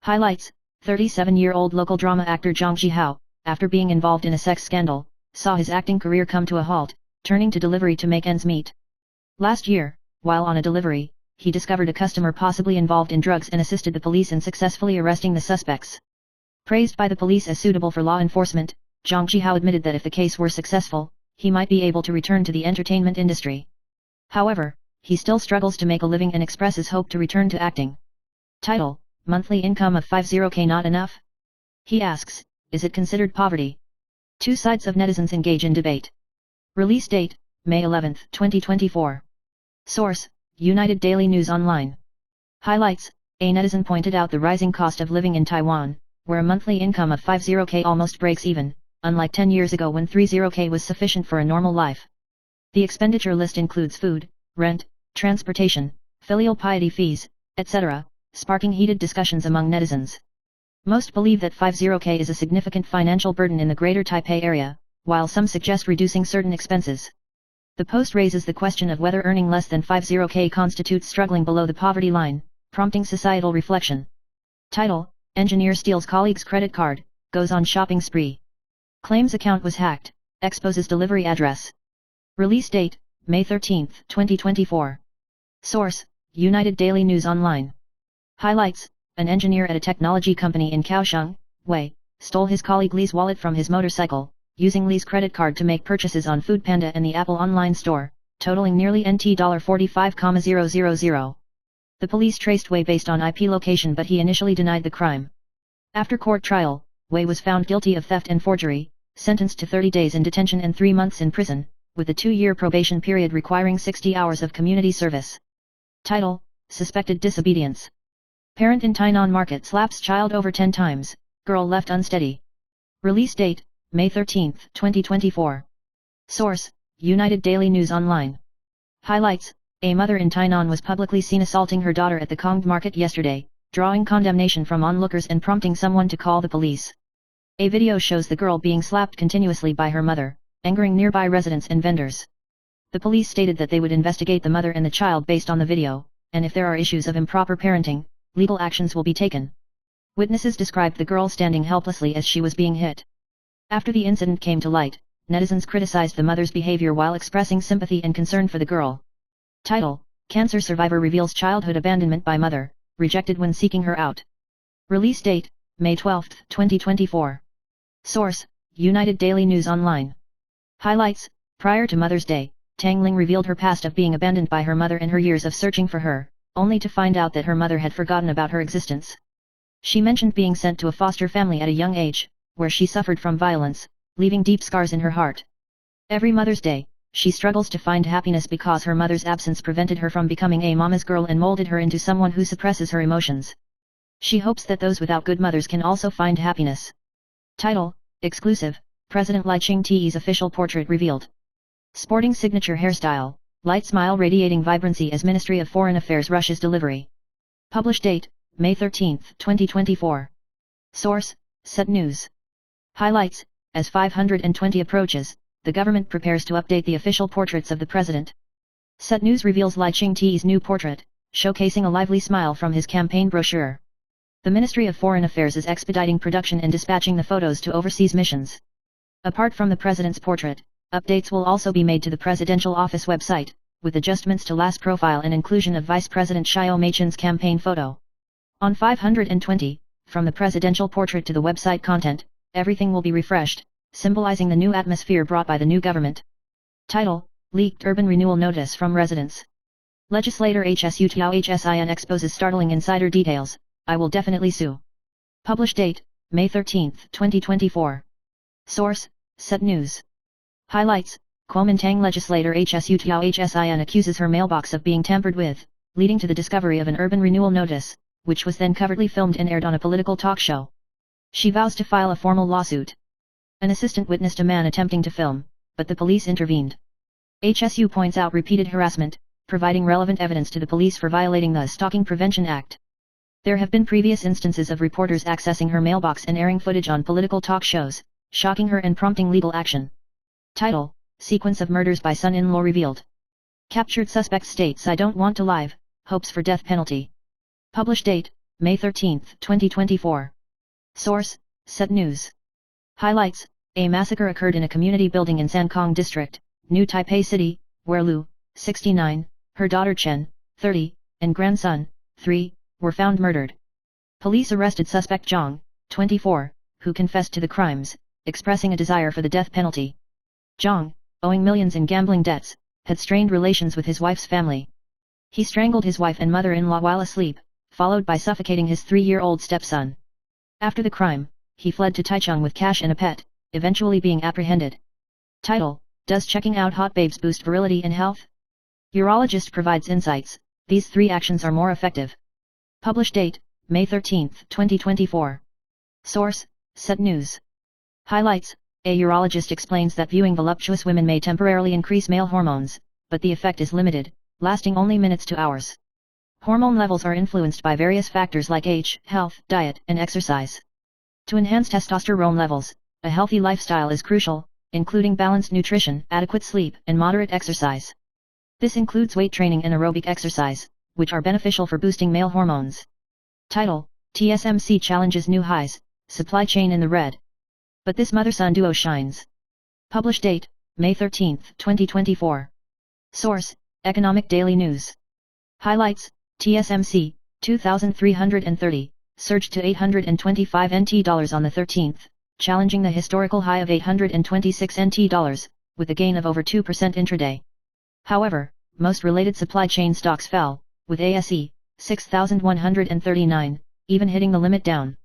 Highlights: 37-year-old local drama actor Zhang Jihao, after being involved in a sex scandal, saw his acting career come to a halt, turning to delivery to make ends meet. Last year, while on a delivery, he discovered a customer possibly involved in drugs and assisted the police in successfully arresting the suspects. Praised by the police as suitable for law enforcement, Zhang Jihao admitted that if the case were successful, he might be able to return to the entertainment industry. However, he still struggles to make a living and expresses hope to return to acting. Title: Monthly income of 50k not enough? He asks, is it considered poverty? Two sides of netizens engage in debate. Release date: May 11, 2024. Source: United Daily News Online. Highlights: A netizen pointed out the rising cost of living in Taiwan, where a monthly income of 50k almost breaks even, unlike 10 years ago when 30k was sufficient for a normal life. The expenditure list includes food, rent, transportation, filial piety fees, etc., sparking heated discussions among netizens. Most believe that 50k is a significant financial burden in the Greater Taipei area, while some suggest reducing certain expenses. The post raises the question of whether earning less than 50k constitutes struggling below the poverty line, prompting societal reflection. Title: Engineer steals colleague's credit card, goes on shopping spree. Claims account was hacked, exposes delivery address. Release date: May 13, 2024. Source: United Daily News Online. Highlights: An engineer at a technology company in Kaohsiung, Wei, stole his colleague Li's wallet from his motorcycle, using Li's credit card to make purchases on Foodpanda and the Apple online store, totaling nearly $45,000. The police traced Wei based on IP location, but he initially denied the crime. After court trial, Wei was found guilty of theft and forgery, sentenced to 30 days in detention and 3 months in prison, with a 2-year probation period requiring 60 hours of community service. Title: Suspected disobedience. Parent in Tainan market slaps child over 10 times, girl left unsteady. Release date: May 13, 2024. Source: United Daily News Online. Highlights: A mother in Tainan was publicly seen assaulting her daughter at the Kongd market yesterday, drawing condemnation from onlookers and prompting someone to call the police. A video shows the girl being slapped continuously by her mother, angering nearby residents and vendors. The police stated that they would investigate the mother and the child based on the video, and if there are issues of improper parenting, legal actions will be taken. Witnesses described the girl standing helplessly as she was being hit. After the incident came to light, netizens criticized the mother's behavior while expressing sympathy and concern for the girl. Title: Cancer survivor reveals childhood abandonment by mother, rejected when seeking her out. Release date: May 12, 2024. Source: United Daily News Online. Highlights: Prior to Mother's Day, Tang Ling revealed her past of being abandoned by her mother and her years of searching for her, only to find out that her mother had forgotten about her existence. She mentioned being sent to a foster family at a young age, where she suffered from violence, leaving deep scars in her heart. Every Mother's Day, she struggles to find happiness because her mother's absence prevented her from becoming a mama's girl and molded her into someone who suppresses her emotions. She hopes that those without good mothers can also find happiness. Title: Exclusive, President Lai Ching-te's official portrait revealed. Sporting signature hairstyle, light smile radiating vibrancy as Ministry of Foreign Affairs rushes delivery. Published date: May 13, 2024. Source: Set News. Highlights: As 520 approaches, the government prepares to update the official portraits of the president. Set News reveals Lai Ching-te's new portrait, showcasing a lively smile from his campaign brochure. The Ministry of Foreign Affairs is expediting production and dispatching the photos to overseas missions. Apart from the president's portrait, updates will also be made to the presidential office website, with adjustments to last profile and inclusion of Vice President Xiao Mei-chen's campaign photo. On 520, from the presidential portrait to the website content, everything will be refreshed, symbolizing the new atmosphere brought by the new government. Title: Leaked Urban Renewal Notice from Residents. Legislator HSU Tiao HSIN exposes startling insider details, I will definitely sue. Published date: May 13, 2024. Source: Set News. Highlights: Kuomintang legislator HSU Tiao HSIN accuses her mailbox of being tampered with, leading to the discovery of an urban renewal notice, which was then covertly filmed and aired on a political talk show. She vows to file a formal lawsuit. An assistant witnessed a man attempting to film, but the police intervened. HSU points out repeated harassment, providing relevant evidence to the police for violating the Stalking Prevention Act. There have been previous instances of reporters accessing her mailbox and airing footage on political talk shows, shocking her and prompting legal action. Title: Sequence of murders by son-in-law revealed. Captured suspect states I don't want to live, hopes for death penalty. Published date: May 13, 2024. Source: Set News. Highlights: A massacre occurred in a community building in Sankong District, New Taipei City, where Lu, 69, her daughter Chen, 30, and grandson, 3, were found murdered. Police arrested suspect Zhang, 24, who confessed to the crimes, expressing a desire for the death penalty. Zhang, owing millions in gambling debts, had strained relations with his wife's family. He strangled his wife and mother-in-law while asleep, followed by suffocating his 3-year-old stepson. After the crime, he fled to Taichung with cash and a pet, eventually being apprehended. Title: Does checking out hot babes boost virility and health? Urologist provides insights: these 3 actions are more effective. Published date: May 13, 2024. Source: Set News. Highlights: A urologist explains that viewing voluptuous women may temporarily increase male hormones, but the effect is limited, lasting only minutes to hours. Hormone levels are influenced by various factors like age, health, diet, and exercise. To enhance testosterone levels, a healthy lifestyle is crucial, including balanced nutrition, adequate sleep, and moderate exercise. This includes weight training and aerobic exercise, which are beneficial for boosting male hormones. Title: TSMC challenges new highs, supply chain in the red. But this mother-son duo shines. Published date: May 13, 2024. Source: Economic Daily News. Highlights: TSMC, 2,330, surged to 825 NT dollars on the 13th, challenging the historical high of 826 NT dollars, with a gain of over 2% intraday. However, most related supply chain stocks fell, with ASE, 6,139, even hitting the limit down.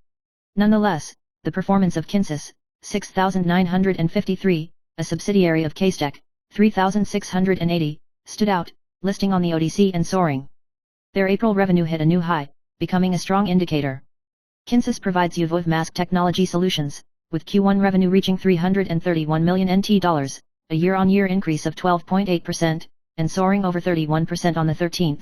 Nonetheless, the performance of Kinsus, 6,953, a subsidiary of Kstec, 3,680, stood out, listing on the OTC and soaring. Their April revenue hit a new high, becoming a strong indicator. Kinsus provides UV mask technology solutions, with Q1 revenue reaching 331 million NT dollars, a year-on-year increase of 12.8%, and soaring over 31% on the 13th.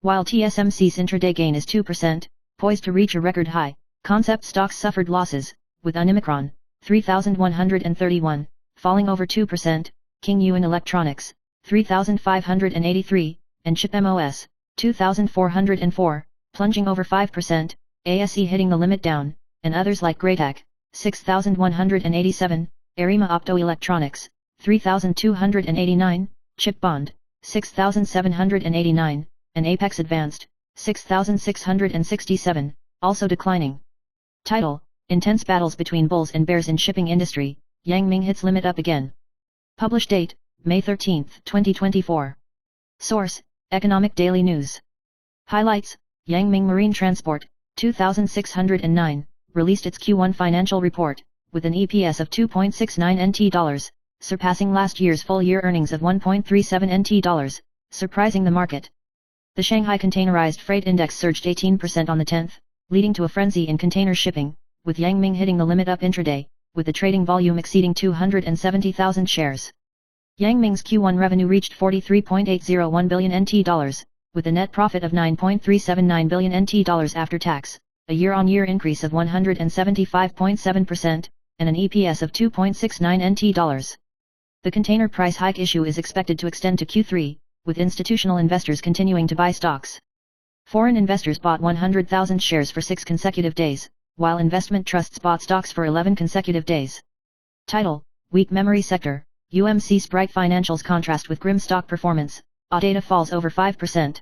While TSMC's intraday gain is 2%, poised to reach a record high, concept stocks suffered losses, with Unimicron, 3,131, falling over 2%, King Yuan Electronics, 3,583, and Chip MOS, 2,404, plunging over 5%, ASE hitting the limit down, and others like Graytech, 6,187, Arima Optoelectronics, 3,289, Chip Bond, 6,789, and Apex Advanced, 6,667, also declining. Title: Intense battles between bulls and bears in shipping industry, Yang Ming hits limit up again. Published date: May 13, 2024. Source: Economic Daily News. Highlights: Yang Ming Marine Transport, 2609, released its Q1 financial report, with an EPS of 2.69 NT dollars, surpassing last year's full-year earnings of 1.37 NT dollars, surprising the market. The Shanghai Containerized Freight Index surged 18% on the 10th, leading to a frenzy in container shipping, with Yang Ming hitting the limit up intraday, with the trading volume exceeding 270,000 shares. Yang Ming's Q1 revenue reached 43.801 billion NT dollars, with a net profit of 9.379 billion NT dollars after tax, a year-on-year increase of 175.7%, and an EPS of 2.69 NT dollars. The container price hike issue is expected to extend to Q3, with institutional investors continuing to buy stocks. Foreign investors bought 100,000 shares for 6 consecutive days, while investment trusts bought stocks for 11 consecutive days. Title: Weak memory sector, UMC Sprite Financials contrast with grim stock performance, ADATA falls over 5%.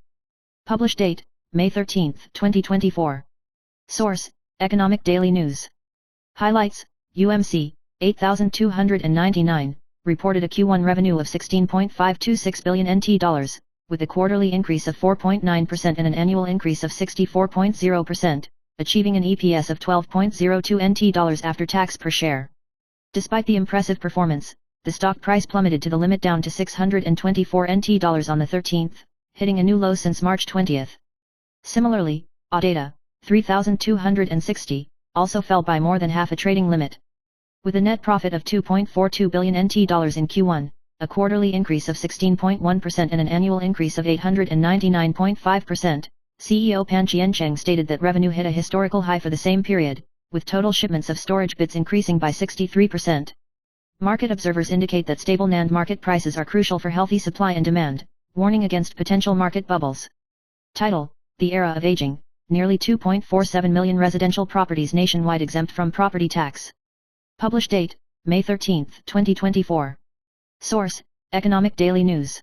Published date: May 13, 2024. Source: Economic Daily News. Highlights: UMC, 8,299, reported a Q1 revenue of 16.526 billion NT dollars, with a quarterly increase of 4.9% and an annual increase of 64.0%, achieving an EPS of 12.02 NT dollars after tax per share. Despite the impressive performance, the stock price plummeted to the limit down to 624 NT dollars on the 13th, hitting a new low since March 20. Similarly, ADATA, 3,260, also fell by more than half a trading limit. With a net profit of 2.42 billion NT dollars in Q1, a quarterly increase of 16.1% and an annual increase of 899.5%, CEO Pan Qiancheng stated that revenue hit a historical high for the same period, with total shipments of storage bits increasing by 63%. Market observers indicate that stable NAND market prices are crucial for healthy supply and demand, warning against potential market bubbles. Title: The Era of Aging, nearly 2.47 million residential properties nationwide exempt from property tax. Published date, May 13, 2024. Source, Economic Daily News.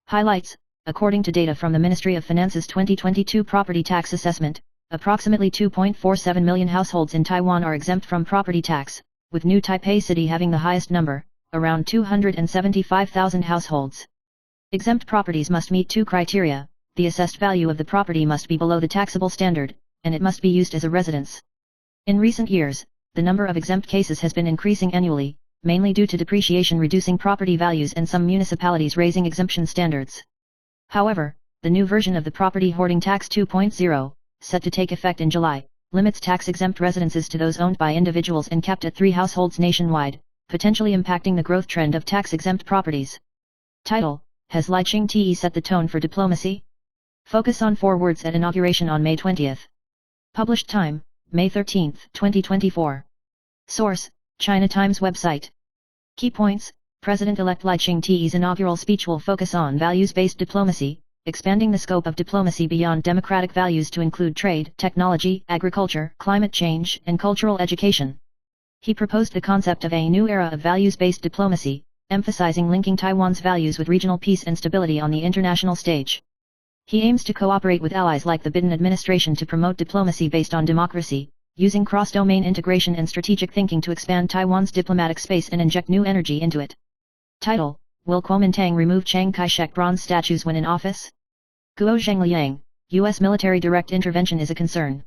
Highlights, according to data from the Ministry of Finance's 2022 property tax assessment, approximately 2.47 million households in Taiwan are exempt from property tax, with New Taipei City having the highest number, around 275,000 households. Exempt properties must meet two criteria: the assessed value of the property must be below the taxable standard, and it must be used as a residence. In recent years, the number of exempt cases has been increasing annually, mainly due to depreciation reducing property values and some municipalities raising exemption standards. However, the new version of the Property Hoarding Tax 2.0, set to take effect in July, limits tax-exempt residences to those owned by individuals and capped at 3 households nationwide, potentially impacting the growth trend of tax-exempt properties. Title: Has Lai Ching-te set the tone for diplomacy? Focus on 4 words at inauguration on May 20. Published time, May 13, 2024. Source, China Times website. Key points: President-elect Lai Ching-te's inaugural speech will focus on values-based diplomacy, expanding the scope of diplomacy beyond democratic values to include trade, technology, agriculture, climate change, and cultural education. He proposed the concept of a new era of values-based diplomacy, emphasizing linking Taiwan's values with regional peace and stability on the international stage. He aims to cooperate with allies like the Biden administration to promote diplomacy based on democracy, using cross-domain integration and strategic thinking to expand Taiwan's diplomatic space and inject new energy into it. Title: Will Kuomintang remove Chiang Kai-shek bronze statues when in office? Guo Zhengliang, U.S. military direct intervention is a concern.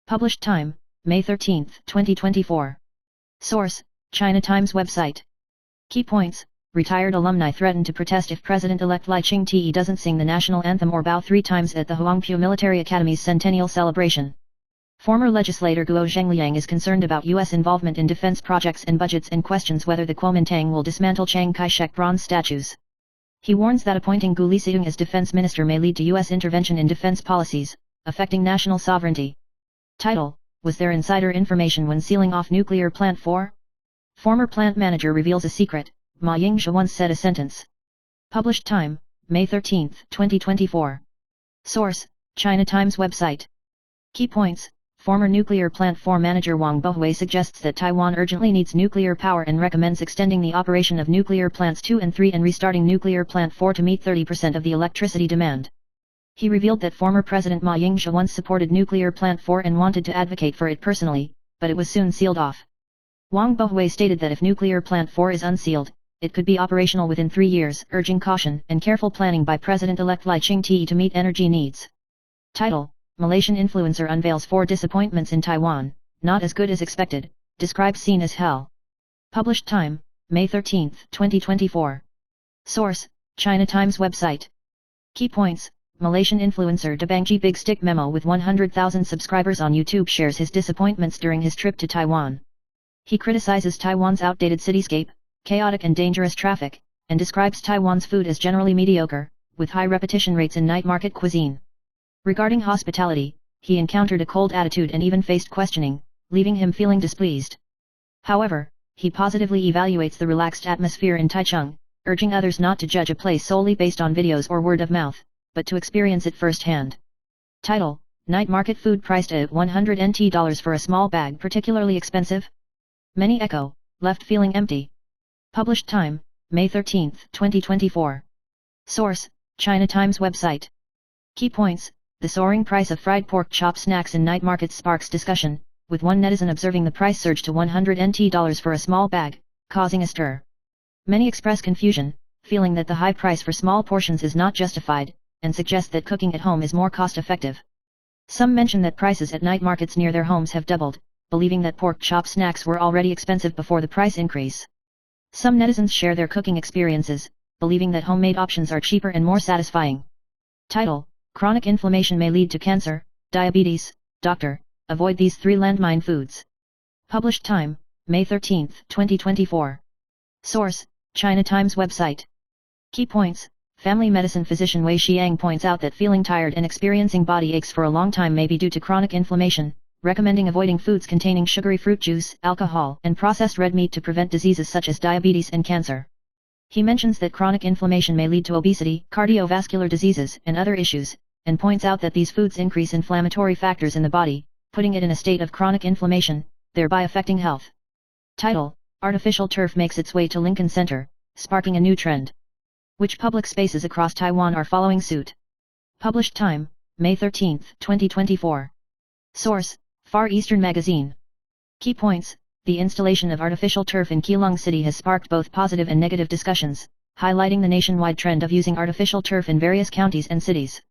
Published time, May 13, 2024. Source, China Times website. Key points: Retired alumni threaten to protest if President-elect Lai Ching-te doesn't sing the national anthem or bow 3 times at the Huangpu Military Academy's centennial celebration. Former legislator Guo Zhengliang is concerned about U.S. involvement in defense projects and budgets and questions whether the Kuomintang will dismantle Chiang Kai-shek bronze statues. He warns that appointing Gu Liseung as defense minister may lead to U.S. intervention in defense policies, affecting national sovereignty. Title: Was there insider information when sealing off nuclear plant 4? Former plant manager reveals a secret, Ma Ying-jeou once said a sentence. Published time, May 13, 2024. Source, China Times website. Key points: Former nuclear plant 4 manager Wang Bohui suggests that Taiwan urgently needs nuclear power and recommends extending the operation of nuclear plants 2 and 3 and restarting nuclear plant 4 to meet 30% of the electricity demand. He revealed that former President Ma Ying-jeou once supported nuclear plant 4 and wanted to advocate for it personally, but it was soon sealed off. Wang Bohui stated that if nuclear plant 4 is unsealed, it could be operational within 3 years, urging caution and careful planning by President-elect Lai Ching-te to meet energy needs. Title: Malaysian influencer unveils 4 disappointments in Taiwan, not as good as expected, describes scene as hell. Published time, May 13, 2024. Source, China Times website. Key points: Malaysian influencer Dabangji Big Stick Memo with 100,000 subscribers on YouTube shares his disappointments during his trip to Taiwan. He criticizes Taiwan's outdated cityscape, chaotic and dangerous traffic, and describes Taiwan's food as generally mediocre, with high repetition rates in night market cuisine. Regarding hospitality, he encountered a cold attitude and even faced questioning, leaving him feeling displeased. However, he positively evaluates the relaxed atmosphere in Taichung, urging others not to judge a place solely based on videos or word of mouth, but to experience it firsthand. Title: Night market food priced at $100 for a small bag particularly expensive? Many echo, left feeling empty. Published time, May 13, 2024. Source, China Times website. Key points: The soaring price of fried pork chop snacks in night markets sparks discussion, with one netizen observing the price surge to $100 for a small bag, causing a stir. Many express confusion, feeling that the high price for small portions is not justified, and suggest that cooking at home is more cost-effective. Some mention that prices at night markets near their homes have doubled, believing that pork chop snacks were already expensive before the price increase. Some netizens share their cooking experiences, believing that homemade options are cheaper and more satisfying. Title: Chronic inflammation may lead to cancer, diabetes, doctor, avoid these 3 landmine foods. Published time, May 13, 2024. Source, China Times website. Key points: Family medicine physician Wei Xiang points out that feeling tired and experiencing body aches for a long time may be due to chronic inflammation, recommending avoiding foods containing sugary fruit juice, alcohol, and processed red meat to prevent diseases such as diabetes and cancer. He mentions that chronic inflammation may lead to obesity, cardiovascular diseases, and other issues, and points out that these foods increase inflammatory factors in the body, putting it in a state of chronic inflammation, thereby affecting health. Title: Artificial turf makes its way to Lincoln Center, sparking a new trend. Which public spaces across Taiwan are following suit? Published time, May 13, 2024. Source: Far Eastern Magazine. Key points: the installation of artificial turf in Keelung City has sparked both positive and negative discussions, highlighting the nationwide trend of using artificial turf in various counties and cities.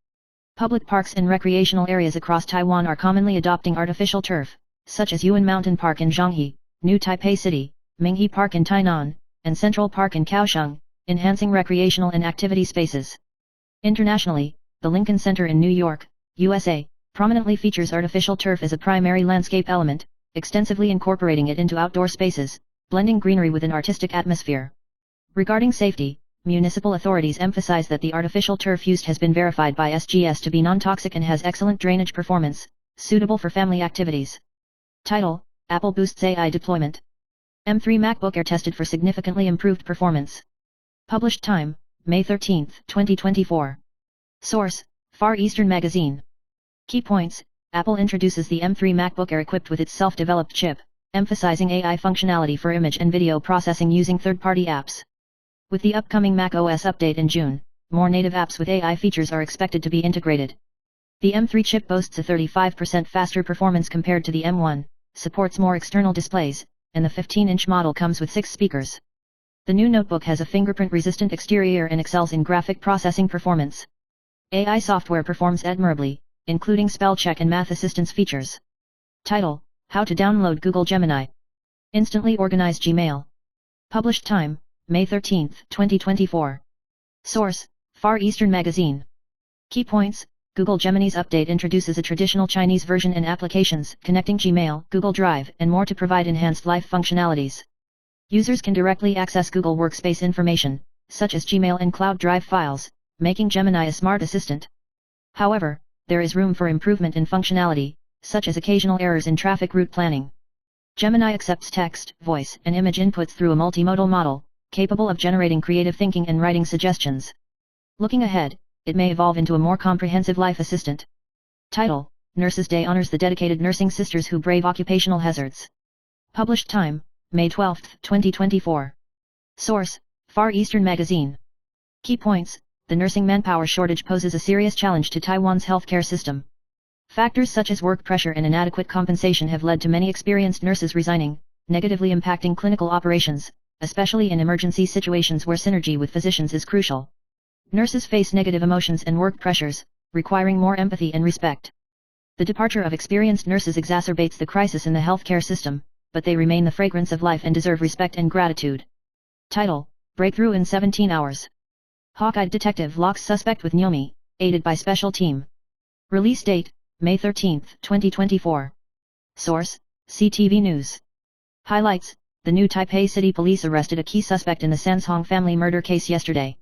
Public parks and recreational areas across Taiwan are commonly adopting artificial turf, such as Yuan Mountain Park in Zhonghe, New Taipei City, Minghe Park in Tainan, and Central Park in Kaohsiung, enhancing recreational and activity spaces. Internationally, the Lincoln Center in New York, USA, prominently features artificial turf as a primary landscape element, extensively incorporating it into outdoor spaces, blending greenery with an artistic atmosphere. Regarding safety, municipal authorities emphasize that the artificial turf used has been verified by SGS to be non-toxic and has excellent drainage performance, suitable for family activities. Title: Apple boosts AI deployment. M3 MacBook Air tested for significantly improved performance. Published time, May 13, 2024. Source: Far Eastern Magazine. Key points: Apple introduces the M3 MacBook Air equipped with its self-developed chip, emphasizing AI functionality for image and video processing using third-party apps. With the upcoming Mac OS update in June, more native apps with AI features are expected to be integrated. The M3 chip boasts a 35% faster performance compared to the M1, supports more external displays, and the 15-inch model comes with 6 speakers. The new notebook has a fingerprint-resistant exterior and excels in graphic processing performance. AI software performs admirably, including spell check and math assistance features. Title: How to download Google Gemini. Instantly organize Gmail. Published time, May 13, 2024. Source: Far Eastern Magazine. Key points: Google Gemini's update introduces a traditional Chinese version and applications connecting Gmail, Google Drive, and more to provide enhanced life functionalities. Users can directly access Google Workspace information, such as Gmail and Cloud Drive files, making Gemini a smart assistant. However, there is room for improvement in functionality, such as occasional errors in traffic route planning. Gemini accepts text, voice, and image inputs through a multimodal model, capable of generating creative thinking and writing suggestions. Looking ahead, it may evolve into a more comprehensive life assistant. Title: Nurses Day honors the dedicated nursing sisters who brave occupational hazards. Published time, May 12, 2024. Source: Far Eastern Magazine. Key points: the nursing manpower shortage poses a serious challenge to Taiwan's healthcare system. Factors such as work pressure and inadequate compensation have led to many experienced nurses resigning, negatively impacting clinical operations, especially in emergency situations where synergy with physicians is crucial. Nurses face negative emotions and work pressures, requiring more empathy and respect. The departure of experienced nurses exacerbates the crisis in the healthcare system, but they remain the fragrance of life and deserve respect and gratitude. Title: Breakthrough in 17 hours. Hawk-eyed detective locks suspect with Nyomi, aided by special team. Release date, May 13, 2024. Source: CTV News. Highlights: the New Taipei City Police arrested a key suspect in the Sanshong family murder case yesterday.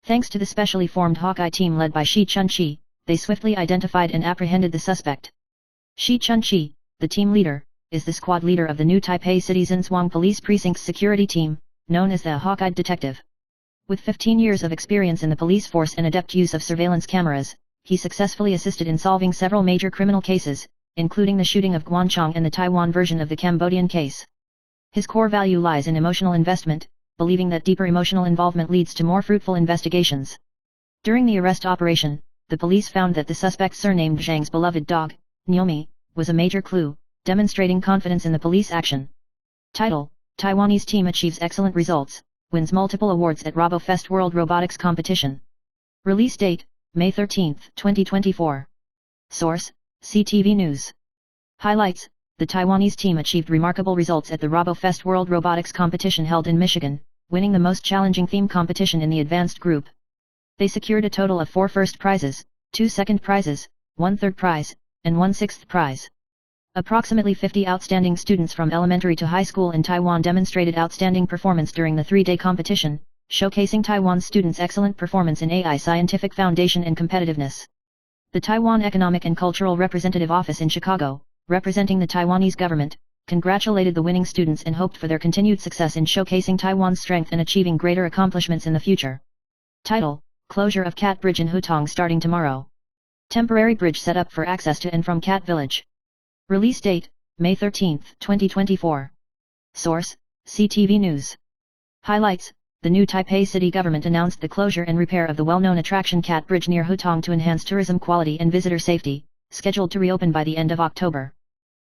Thanks to the specially formed Hawkeye team led by Shi Chun-chi, they swiftly identified and apprehended the suspect. Shi Chun-chi, the team leader, is the squad leader of the New Taipei City Zinswang Police Precinct's security team, known as the Hawk-eyed Detective. With 15 years of experience in the police force and adept use of surveillance cameras, he successfully assisted in solving several major criminal cases, including the shooting of Guanchong and the Taiwan version of the Cambodian case. His core value lies in emotional investment, believing that deeper emotional involvement leads to more fruitful investigations. During the arrest operation, the police found that the suspect surnamed Zhang's beloved dog, Nyomi, was a major clue, demonstrating confidence in the police action. Title: Taiwanese team achieves excellent results, wins multiple awards at RoboFest World Robotics Competition. Release date, May 13, 2024. Source: CTV News. Highlights: the Taiwanese team achieved remarkable results at the RoboFest World Robotics Competition held in Michigan, winning the most challenging theme competition in the advanced group. They secured a total of 4 first prizes, 2 second prizes, 1 third prize, and 1 sixth prize. Approximately 50 outstanding students from elementary to high school in Taiwan demonstrated outstanding performance during the 3-day competition, showcasing Taiwan's students' excellent performance in AI scientific foundation and competitiveness. The Taiwan Economic and Cultural Representative Office in Chicago, representing the Taiwanese government, congratulated the winning students and hoped for their continued success in showcasing Taiwan's strength and achieving greater accomplishments in the future. Title: Closure of Cat Bridge in Hutong starting tomorrow. Temporary bridge set up for access to and from Cat Village. Release date, May 13, 2024. Source, CTV News. Highlights: the new Taipei city government announced the closure and repair of the well-known attraction Cat Bridge near Hutong to enhance tourism quality and visitor safety, scheduled to reopen by the end of October.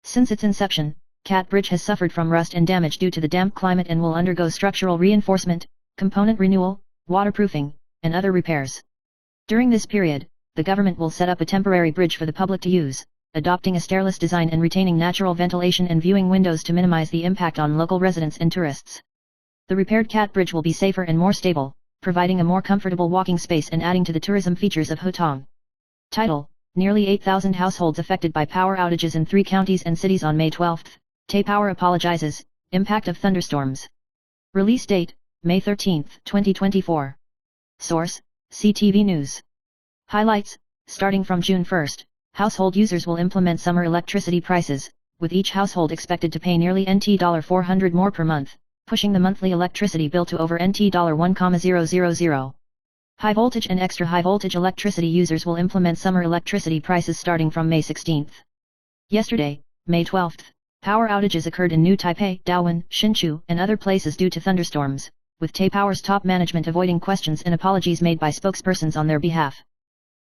Since its inception, Cat Bridge has suffered from rust and damage due to the damp climate and will undergo structural reinforcement, component renewal, waterproofing, and other repairs. During this period, the government will set up a temporary bridge for the public to use, adopting a stairless design and retaining natural ventilation and viewing windows to minimize the impact on local residents and tourists. The repaired Cat Bridge will be safer and more stable, providing a more comfortable walking space and adding to the tourism features of Hutong. Title: Nearly 8,000 households affected by power outages in 3 counties and cities on May 12. Taipower apologizes, impact of thunderstorms. Release date, May 13, 2024. Source, CTV News. Highlights: starting from June 1, household users will implement summer electricity prices, with each household expected to pay nearly NT $400 more per month, pushing the monthly electricity bill to over NT $1,000. High voltage and extra high voltage electricity users will implement summer electricity prices starting from May 16. Yesterday, May 12, power outages occurred in New Taipei, Dawen, Hsinchu, and other places due to thunderstorms, with Taipower's top management avoiding questions and apologies made by spokespersons on their behalf.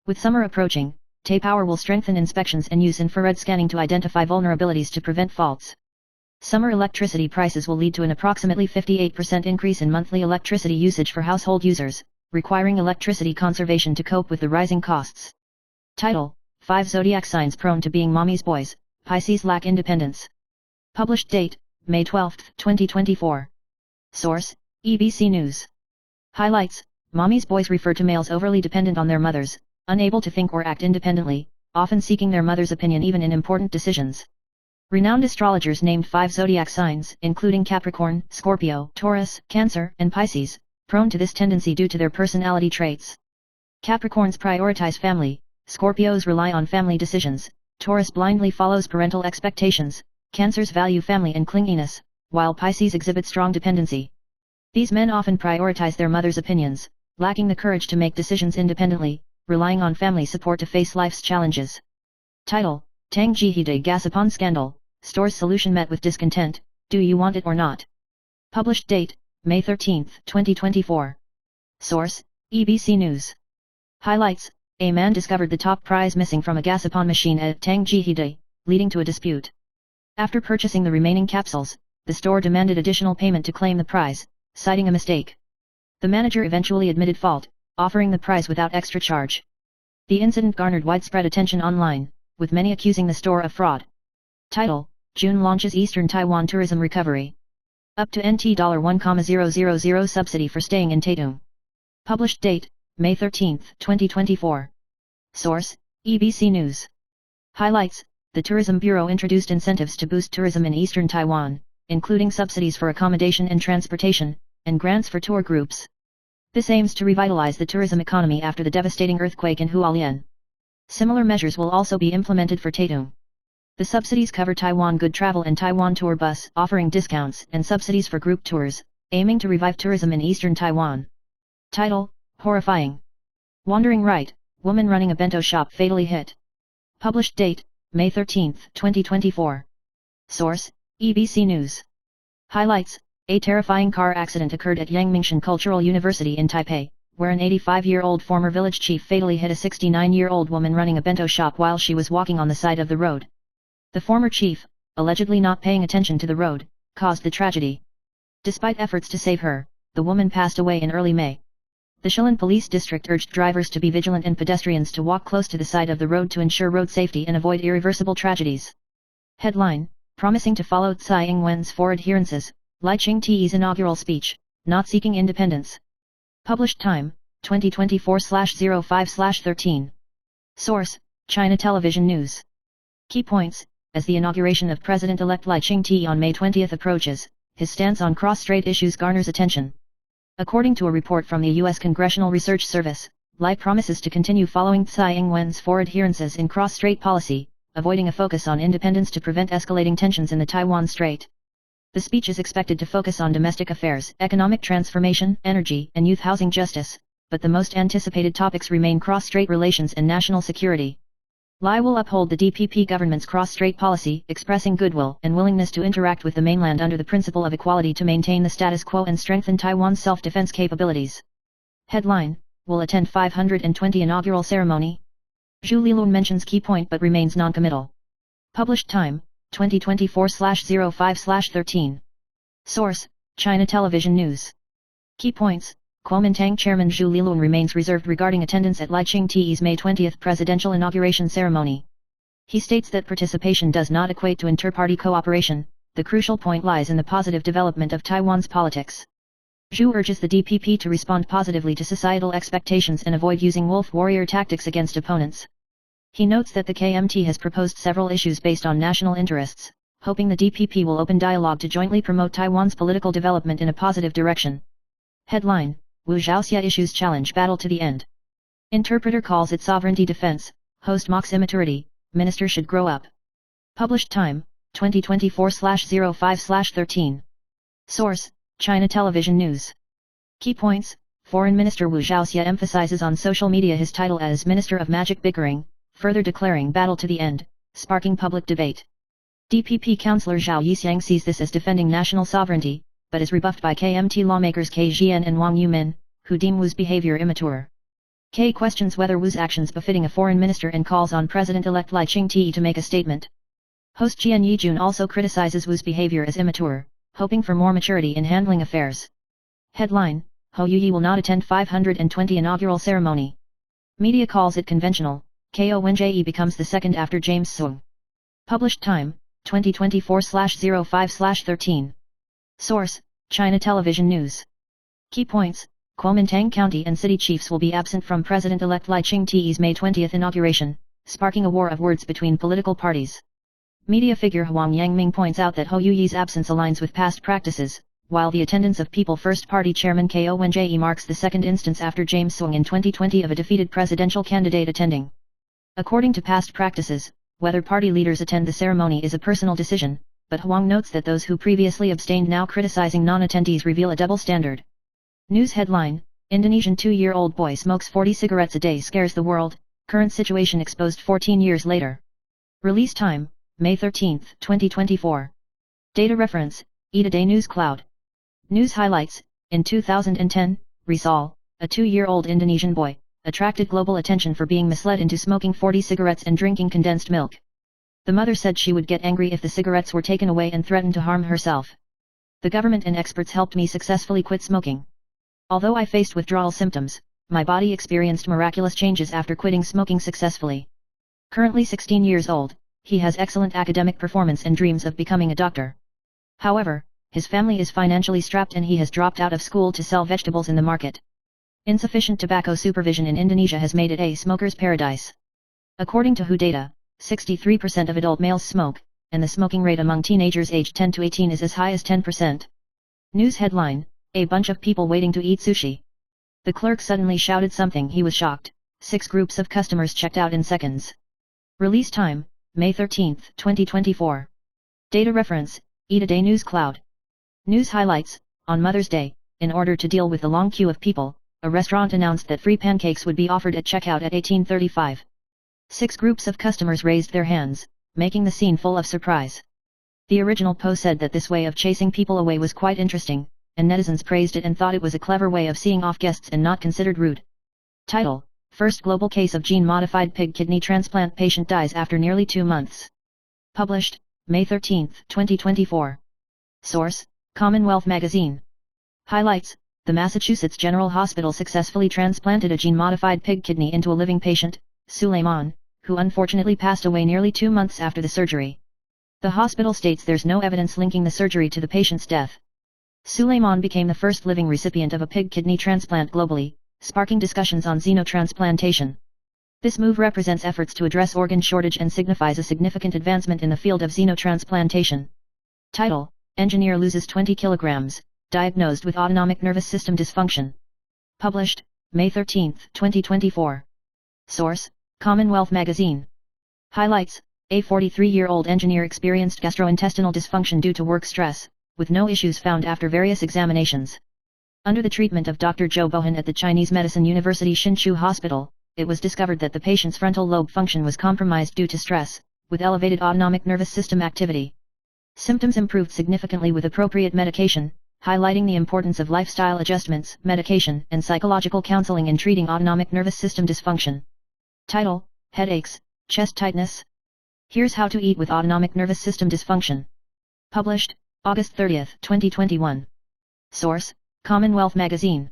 With summer approaching, Taipower will strengthen inspections and use infrared scanning to identify vulnerabilities to prevent faults. Summer electricity prices will lead to an approximately 58% increase in monthly electricity usage for household users, requiring electricity conservation to cope with the rising costs. Title: 5 zodiac signs prone to being mommy's boys, Pisces lack independence. Published date, May 12, 2024. Source, EBC News. Highlights: mommy's boys refer to males overly dependent on their mothers, unable to think or act independently, often seeking their mother's opinion even in important decisions. Renowned astrologers named 5 zodiac signs, including Capricorn, Scorpio, Taurus, Cancer, and Pisces, prone to this tendency due to their personality traits. Capricorns prioritize family, Scorpios rely on family decisions, Taurus blindly follows parental expectations, Cancers value family and clinginess, while Pisces exhibit strong dependency. These men often prioritize their mother's opinions, lacking the courage to make decisions independently, relying on family support to face life's challenges. Title: Tang Jihide Gasapon Scandal, Store's Solution Met with Discontent, Do You Want It or Not? Published date, May 13, 2024. Source, EBC News. Highlights: a man discovered the top prize missing from a Gasapon machine at Tang Jihide, leading to a dispute. After purchasing the remaining capsules, the store demanded additional payment to claim the prize, citing a mistake. The manager eventually admitted fault, offering the prize without extra charge. The incident garnered widespread attention online, with many accusing the store of fraud. Title: June launches Eastern Taiwan Tourism Recovery. Up to NT $1,000 subsidy for staying in Taitung. Published date, May 13, 2024. Source, EBC News. Highlights: the Tourism Bureau introduced incentives to boost tourism in Eastern Taiwan, including subsidies for accommodation and transportation, and grants for tour groups. This aims to revitalize the tourism economy after the devastating earthquake in Hualien. Similar measures will also be implemented for Taitung. The subsidies cover Taiwan Good Travel and Taiwan Tour Bus, offering discounts and subsidies for group tours, aiming to revive tourism in Eastern Taiwan. Title: Horrifying. Wandering right, woman running a bento shop fatally hit. Published date, May 13, 2024. Source, EBC News. Highlights: a terrifying car accident occurred at Yangmingshan Cultural University in Taipei, where an 85-year-old former village chief fatally hit a 69-year-old woman running a bento shop while she was walking on the side of the road. The former chief, allegedly not paying attention to the road, caused the tragedy. Despite efforts to save her, the woman passed away in early May. The Shilin Police District urged drivers to be vigilant and pedestrians to walk close to the side of the road to ensure road safety and avoid irreversible tragedies. Headline: promising to follow Tsai Ing-wen's 4 adherences, Lai Ching-te's inaugural speech, not seeking independence. Published time, 2024/05/13. Source, China Television News. Key points: as the inauguration of President-elect Lai Ching-te on May 20 approaches, his stance on cross-strait issues garners attention. According to a report from the U.S. Congressional Research Service, Lai promises to continue following Tsai Ing-wen's 4 adherences in cross-strait policy, avoiding a focus on independence to prevent escalating tensions in the Taiwan Strait. The speech is expected to focus on domestic affairs, economic transformation, energy, and youth housing justice, but the most anticipated topics remain cross-strait relations and national security. Lai will uphold the DPP government's cross-strait policy, expressing goodwill and willingness to interact with the mainland under the principle of equality to maintain the status quo and strengthen Taiwan's self-defense capabilities. Headline: will attend 520 inaugural ceremony. Zhu Lilun mentions key point but remains non-committal. Published time: 2024/05/13. Source: China Television News. Key points: Kuomintang Chairman Zhu Lilun remains reserved regarding attendance at Lai Ching-te's May 20 presidential inauguration ceremony. He states that participation does not equate to inter-party cooperation, the crucial point lies in the positive development of Taiwan's politics. Zhu urges the DPP to respond positively to societal expectations and avoid using wolf warrior tactics against opponents. He notes that the KMT has proposed several issues based on national interests, hoping the DPP will open dialogue to jointly promote Taiwan's political development in a positive direction. Headline: Wu Zhaoxia issues challenge battle to the end. Interpreter calls it sovereignty defense, host mocks immaturity, minister should grow up. Published time: 2024/05/13. Source: China Television News. Key points: Foreign Minister Wu Zhaoxia emphasizes on social media his title as Minister of Magic Bickering, further declaring battle to the end, sparking public debate. DPP Councillor Zhao Yixiang sees this as defending national sovereignty, but is rebuffed by KMT lawmakers K Jian and Wang Yumin, who deem Wu's behavior immature. K questions whether Wu's actions befitting a foreign minister and calls on President-elect Lai Ching-te to make a statement. Host Jian Yijun also criticizes Wu's behavior as immature, hoping for more maturity in handling affairs. Headline: Hou Yuyi will not attend 520 inaugural ceremony. Media calls it conventional. Ko Wenjie becomes the second after James Sung. Published time: 2024/05/13. Source: China Television News. Key points: Kuomintang County and city chiefs will be absent from President-elect Lai Ching-te's May 20 inauguration, sparking a war of words between political parties. Media figure Huang Yangming points out that Hou Yuyi's absence aligns with past practices, while the attendance of People First Party Chairman Ko Wenjie marks the second instance after James Sung in 2020 of a defeated presidential candidate attending. According to past practices, whether party leaders attend the ceremony is a personal decision, but Huang notes that those who previously abstained now criticizing non-attendees reveal a double standard. News headline: Indonesian 2-year-old boy smokes 40 cigarettes a day scares the world, current situation exposed 14 years later. Release time: May 13, 2024. Data reference: Ida News Cloud. News highlights: in 2010, Rizal, a 2-year-old Indonesian boy, attracted global attention for being misled into smoking 40 cigarettes and drinking condensed milk. The mother said she would get angry if the cigarettes were taken away and threatened to harm herself. The government and experts helped me successfully quit smoking. Although I faced withdrawal symptoms, my body experienced miraculous changes after quitting smoking successfully. Currently 16 years old, he has excellent academic performance and dreams of becoming a doctor. However, his family is financially strapped and he has dropped out of school to sell vegetables in the market. Insufficient tobacco supervision in Indonesia has made it a smoker's paradise. According to WHO data, 63% of adult males smoke, and the smoking rate among teenagers aged 10 to 18 is as high as 10%. News headline: A bunch of people waiting to eat sushi. The clerk suddenly shouted something, he was shocked. 6 groups of customers checked out in seconds. Release time: May 13, 2024. Data reference: Ida News Cloud. News highlights: on Mother's Day, in order to deal with the long queue of people, a restaurant announced that free pancakes would be offered at checkout at 18:35. 6 groups of customers raised their hands, making the scene full of surprise. The original post said that this way of chasing people away was quite interesting, and netizens praised it and thought it was a clever way of seeing off guests and not considered rude. Title: First global case of gene-modified pig kidney transplant patient dies after nearly 2 months. Published, May 13, 2024. Source: Commonwealth Magazine. Highlights: the Massachusetts General Hospital successfully transplanted a gene-modified pig kidney into a living patient, Sulaiman, who unfortunately passed away nearly 2 months after the surgery. The hospital states there's no evidence linking the surgery to the patient's death. Sulaiman became the first living recipient of a pig kidney transplant globally, sparking discussions on xenotransplantation. This move represents efforts to address organ shortage and signifies a significant advancement in the field of xenotransplantation. Title: Engineer loses 20 kilograms, diagnosed with autonomic nervous system dysfunction. Published, May 13, 2024. Source: Commonwealth Magazine. Highlights: a 43-year-old engineer experienced gastrointestinal dysfunction due to work stress, with no issues found after various examinations. Under the treatment of Dr. Zhou Bohan at the Chinese Medicine University Hsinchu Hospital, it was discovered that the patient's frontal lobe function was compromised due to stress, with elevated autonomic nervous system activity. Symptoms improved significantly with appropriate medication, highlighting the importance of lifestyle adjustments, medication, and psychological counseling in treating autonomic nervous system dysfunction. Title: Headaches, Chest Tightness. Here's how to eat with autonomic nervous system dysfunction. Published, August 30, 2021. Source: Commonwealth Magazine.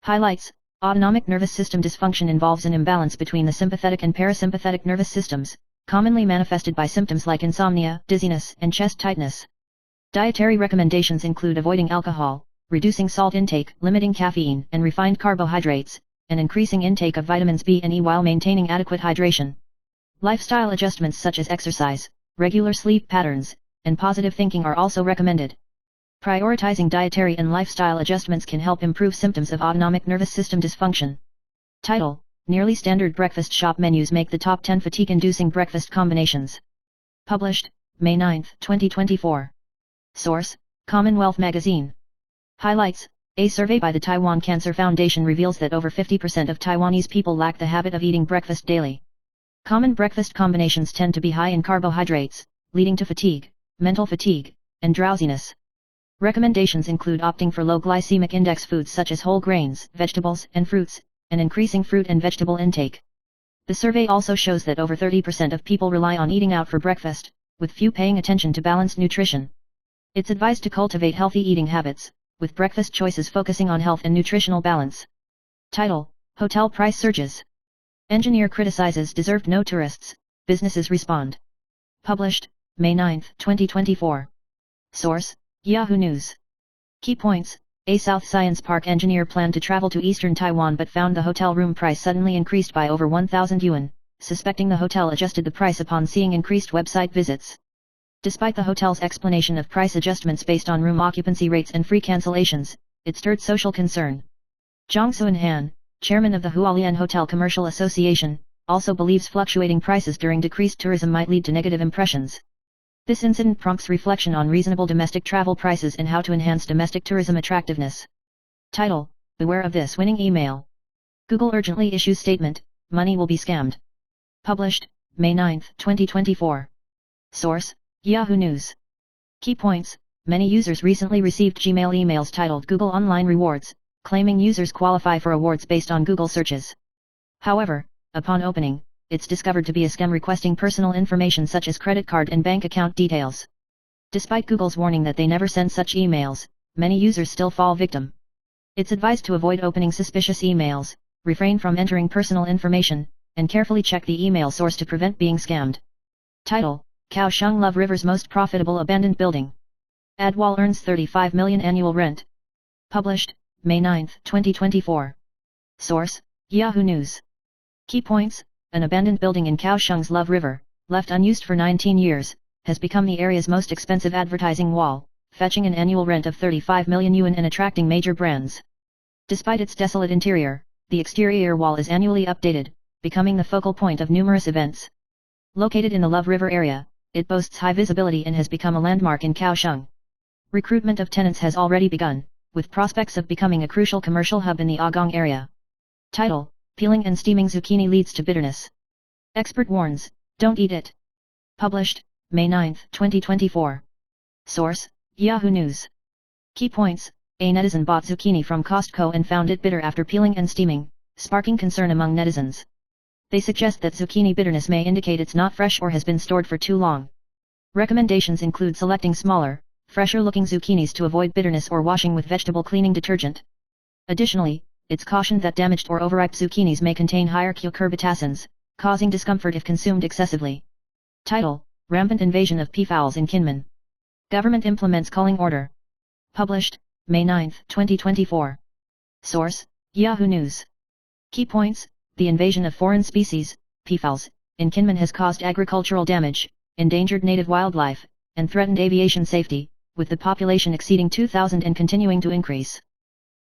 Highlights: Autonomic nervous system dysfunction involves an imbalance between the sympathetic and parasympathetic nervous systems, commonly manifested by symptoms like insomnia, dizziness, and chest tightness. Dietary recommendations include avoiding alcohol, reducing salt intake, limiting caffeine and refined carbohydrates, and increasing intake of vitamins B and E while maintaining adequate hydration. Lifestyle adjustments such as exercise, regular sleep patterns, and positive thinking are also recommended. Prioritizing dietary and lifestyle adjustments can help improve symptoms of autonomic nervous system dysfunction. Title: Nearly standard breakfast shop menus make the top 10 fatigue-inducing breakfast combinations. Published, May 9, 2024. Source: Commonwealth Magazine. Highlights: A survey by the Taiwan Cancer Foundation reveals that over 50% of Taiwanese people lack the habit of eating breakfast daily. Common breakfast combinations tend to be high in carbohydrates, leading to fatigue, mental fatigue, and drowsiness. Recommendations include opting for low glycemic index foods such as whole grains, vegetables, and fruits, and increasing fruit and vegetable intake. The survey also shows that over 30% of people rely on eating out for breakfast, with few paying attention to balanced nutrition. It's advised to cultivate healthy eating habits, with breakfast choices focusing on health and nutritional balance. Title: Hotel price surges. Engineer criticizes deserved no tourists, businesses respond. Published, May 9, 2024. Source: Yahoo News. Key points: A South Science Park engineer planned to travel to eastern Taiwan but found the hotel room price suddenly increased by over 1,000 yuan, suspecting the hotel adjusted the price upon seeing increased website visits. Despite the hotel's explanation of price adjustments based on room occupancy rates and free cancellations, it stirred social concern. Zhang Xuanhan, chairman of the Hualien Hotel Commercial Association, also believes fluctuating prices during decreased tourism might lead to negative impressions. This incident prompts reflection on reasonable domestic travel prices and how to enhance domestic tourism attractiveness. Title: Beware of this winning email. Google urgently issues statement, money will be scammed. Published, May 9, 2024. Source: Yahoo News. Key points: Many users recently received Gmail emails titled Google Online Rewards, claiming users qualify for awards based on Google searches. However, upon opening, it's discovered to be a scam requesting personal information such as credit card and bank account details. Despite Google's warning that they never send such emails, many users still fall victim. It's advised to avoid opening suspicious emails, refrain from entering personal information, and carefully check the email source to prevent being scammed. Title: Kaohsiung Love River's most profitable abandoned building. Ad wall earns 35 million annual rent. Published, May 9, 2024. Source: Yahoo News. Key points: An abandoned building in Kaohsiung's Love River, left unused for 19 years, has become the area's most expensive advertising wall, fetching an annual rent of 35 million yuan and attracting major brands. Despite its desolate interior, the exterior wall is annually updated, becoming the focal point of numerous events. Located in the Love River area, it boasts high visibility and has become a landmark in Kaohsiung. Recruitment of tenants has already begun, with prospects of becoming a crucial commercial hub in the Agong area. Title: Peeling and steaming zucchini leads to bitterness. Expert warns, don't eat it. Published, May 9, 2024. Source: Yahoo News. Key points: A netizen bought zucchini from Costco and found it bitter after peeling and steaming, sparking concern among netizens. They suggest that zucchini bitterness may indicate it's not fresh or has been stored for too long. Recommendations include selecting smaller, fresher-looking zucchinis to avoid bitterness or washing with vegetable cleaning detergent. Additionally, it's cautioned that damaged or overripe zucchinis may contain higher cucurbitacins, causing discomfort if consumed excessively. Title: Rampant invasion of peafowls in Kinmen. Government implements culling order. Published, May 9, 2024. Source: Yahoo News. Key points: The invasion of foreign species, peafowls, in Kinmen has caused agricultural damage, endangered native wildlife, and threatened aviation safety, with the population exceeding 2,000 and continuing to increase.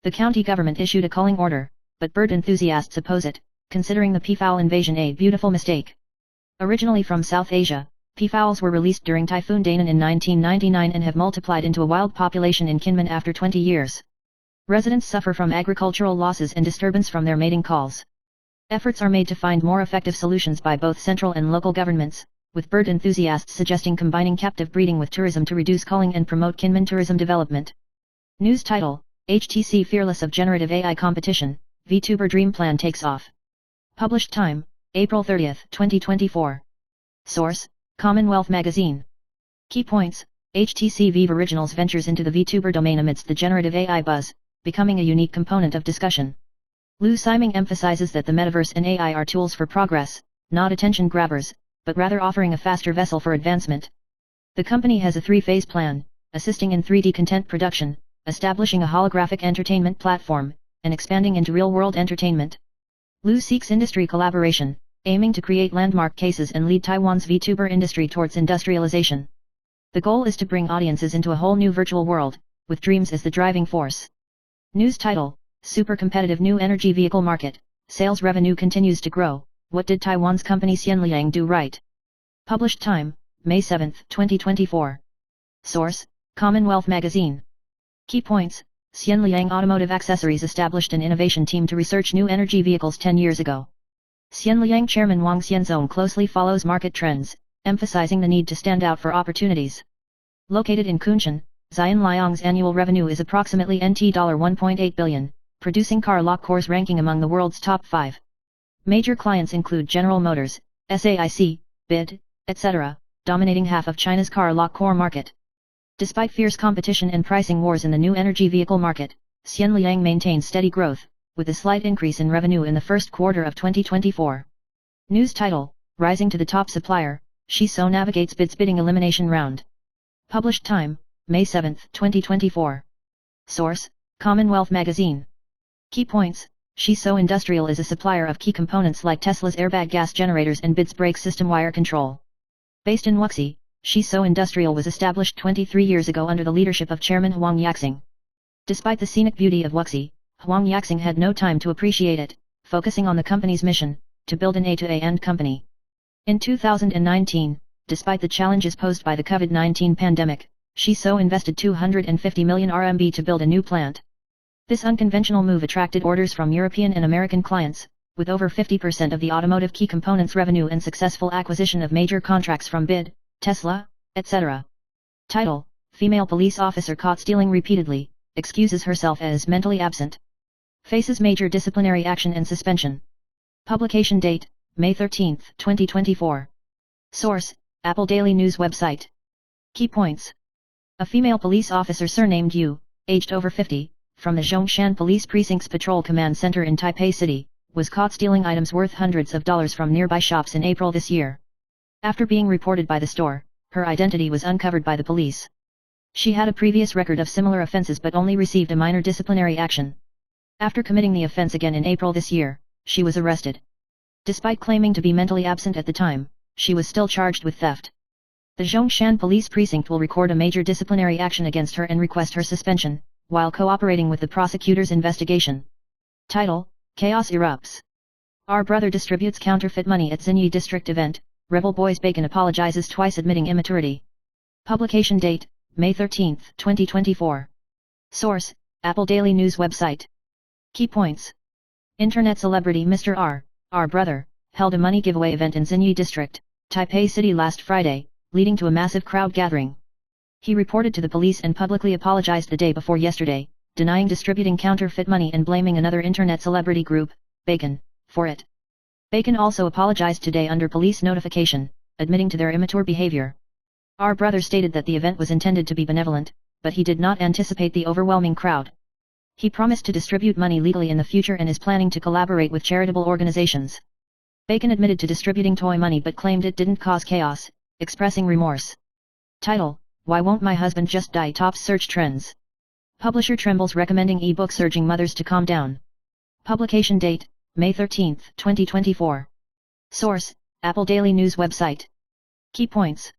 The county government issued a culling order, but bird enthusiasts oppose it, considering the peafowl invasion a beautiful mistake. Originally from South Asia, peafowls were released during Typhoon Dainan in 1999 and have multiplied into a wild population in Kinmen after 20 years. Residents suffer from agricultural losses and disturbance from their mating calls. Efforts are made to find more effective solutions by both central and local governments, with bird enthusiasts suggesting combining captive breeding with tourism to reduce culling and promote kinmen tourism development. News title: HTC fearless of generative AI competition, VTuber dream plan takes off. Published time: April 30, 2024. Source: Commonwealth Magazine. Key points: HTC Vive Originals ventures into the VTuber domain amidst the generative AI buzz, becoming a unique component of discussion. Lou Siming emphasizes that the metaverse and AI are tools for progress, not attention grabbers, but rather offering a faster vessel for advancement. The company has a three-phase plan, assisting in 3D content production, establishing a holographic entertainment platform, and expanding into real-world entertainment. Lou seeks industry collaboration, aiming to create landmark cases and lead Taiwan's VTuber industry towards industrialization. The goal is to bring audiences into a whole new virtual world, with dreams as the driving force. News title: Super competitive new energy vehicle market, sales revenue continues to grow, what did Taiwan's company Xianliang do right? Published time: May 7, 2024. Source: Commonwealth Magazine. Key points: Xianliang Automotive Accessories established an innovation team to research new energy vehicles 10 years ago. Xianliang chairman Wang Xianzong closely follows market trends, emphasizing the need to stand out for opportunities. Located in Kunshan, Xianliang's annual revenue is approximately NT$ 1.8 billion, producing car lock cores ranking among the world's top 5. Major clients include General Motors, SAIC, BID, etc., dominating half of China's car lock core market. Despite fierce competition and pricing wars in the new energy vehicle market, Xianliang maintains steady growth, with a slight increase in revenue in the first quarter of 2024. News title: Rising to the top supplier, Shiso navigates BID's bidding elimination round. Published time: May 7, 2024. Source: Commonwealth Magazine. Key points: Shiso Industrial is a supplier of key components like Tesla's airbag gas generators and BID's brake system wire control. Based in Wuxi, Shiso Industrial was established 23 years ago under the leadership of Chairman Huang Yaxing. Despite the scenic beauty of Wuxi, Huang Yaxing had no time to appreciate it, focusing on the company's mission, to build an A-to-A-end company. In 2019, despite the challenges posed by the COVID-19 pandemic, Shiso invested 250 million RMB to build a new plant. This unconventional move attracted orders from European and American clients, with over 50% of the automotive key components revenue and successful acquisition of major contracts from BID, Tesla, etc. Title: Female police officer caught stealing repeatedly, excuses herself as mentally absent. Faces major disciplinary action and suspension. Publication date: May 13, 2024. Source: Apple Daily News website. Key points: A female police officer surnamed Yu, aged over 50, from the Zhongshan Police Precinct's Patrol Command Center in Taipei City, was caught stealing items worth hundreds of dollars from nearby shops in April this year. After being reported by the store, her identity was uncovered by the police. She had a previous record of similar offenses but only received a minor disciplinary action. After committing the offense again in April this year, she was arrested. Despite claiming to be mentally absent at the time, she was still charged with theft. The Zhongshan Police Precinct will record a major disciplinary action against her and request her suspension, while cooperating with the prosecutor's investigation. Title: Chaos erupts. Our brother distributes counterfeit money at Xinyi District event, Rebel Boys Bacon apologizes twice admitting immaturity. Publication date: May 13, 2024. Source: Apple Daily News website. Key points: Internet celebrity Mr. R, our brother, held a money giveaway event in Xinyi District, Taipei City last Friday, leading to a massive crowd gathering. He reported to the police and publicly apologized the day before yesterday, denying distributing counterfeit money and blaming another internet celebrity group, Bacon, for it. Bacon also apologized today under police notification, admitting to their immature behavior. Our brother stated that the event was intended to be benevolent, but he did not anticipate the overwhelming crowd. He promised to distribute money legally in the future and is planning to collaborate with charitable organizations. Bacon admitted to distributing toy money but claimed it didn't cause chaos, expressing remorse. Title: Why Won't My Husband Just Die tops search trends. Publisher trembles recommending e-books urging mothers to calm down. Publication date: May 13, 2024. Source: Apple Daily News website. Key points: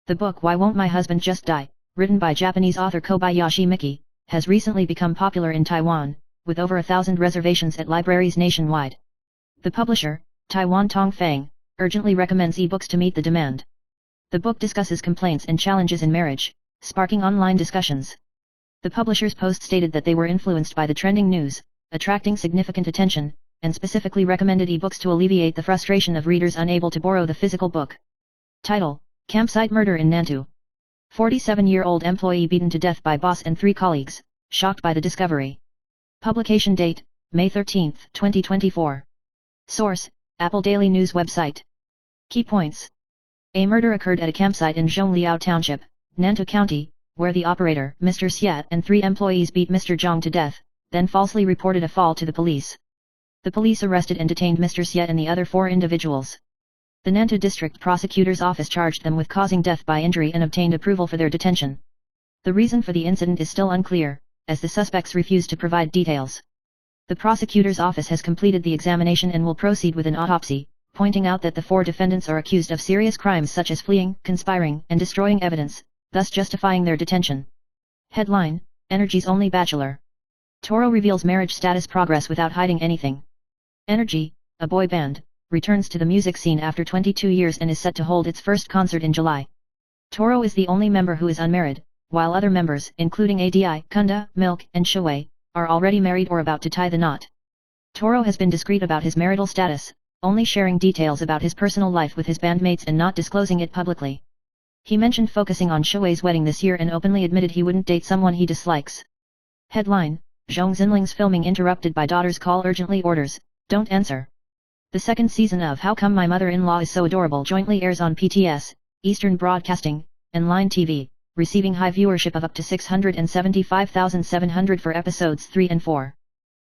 The book Why Won't My Husband Just Die, written by Japanese author Kobayashi Miki, has recently become popular in Taiwan, with over 1,000 reservations at libraries nationwide. The publisher, Taiwan Tongfang, urgently recommends e-books to meet the demand. The book discusses complaints and challenges in marriage, sparking online discussions. The publisher's post stated that they were influenced by the trending news, attracting significant attention, and specifically recommended ebooks to alleviate the frustration of readers unable to borrow the physical book. Title: Campsite Murder in Nantu. 47-year-old employee beaten to death by boss and 3 colleagues, shocked by the discovery. Publication date: May 13, 2024. Source: Apple Daily News website. Key points. A murder occurred at a campsite in Zhongliao Township, Nantu County, where the operator, Mr. Xiat, and 3 employees beat Mr. Zhang to death, then falsely reported a fall to the police. The police arrested and detained Mr. Xiat and the other 4 individuals. The Nantu District Prosecutor's Office charged them with causing death by injury and obtained approval for their detention. The reason for the incident is still unclear, as the suspects refuse to provide details. The prosecutor's office has completed the examination and will proceed with an autopsy, pointing out that the 4 defendants are accused of serious crimes such as fleeing, conspiring, and destroying evidence, thus justifying their detention. Headline: Energy's only bachelor. Toro reveals marriage status progress without hiding anything. Energy, a boy band, returns to the music scene after 22 years and is set to hold its first concert in July. Toro is the only member who is unmarried, while other members, including ADI, Kunda, Milk, and Shuwei, are already married or about to tie the knot. Toro has been discreet about his marital status, only sharing details about his personal life with his bandmates and not disclosing it publicly. He mentioned focusing on Shuwei's wedding this year and openly admitted he wouldn't date someone he dislikes. Headline: Zhong Xinling's filming interrupted by daughter's call urgently orders, don't answer. The 2nd season of How Come My Mother-in-Law Is So Adorable jointly airs on PTS, Eastern Broadcasting, and Line TV, receiving high viewership of up to 675,700 for episodes 3 and 4.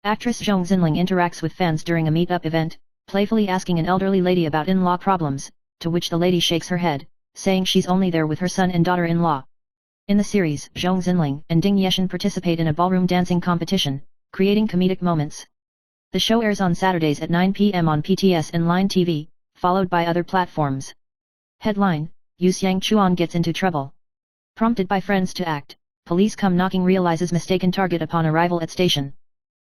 Actress Zhong Xinling interacts with fans during a meet-up event, playfully asking an elderly lady about in-law problems, to which the lady shakes her head, saying she's only there with her son and daughter-in-law. In the series, Zhong Xinling and Ding Yeshan participate in a ballroom dancing competition, creating comedic moments. The show airs on Saturdays at 9 p.m. on PTS and Line TV, followed by other platforms. Headline: Yu Xiang Chuan gets into trouble. Prompted by friends to act, police come knocking realizes mistaken target upon arrival at station.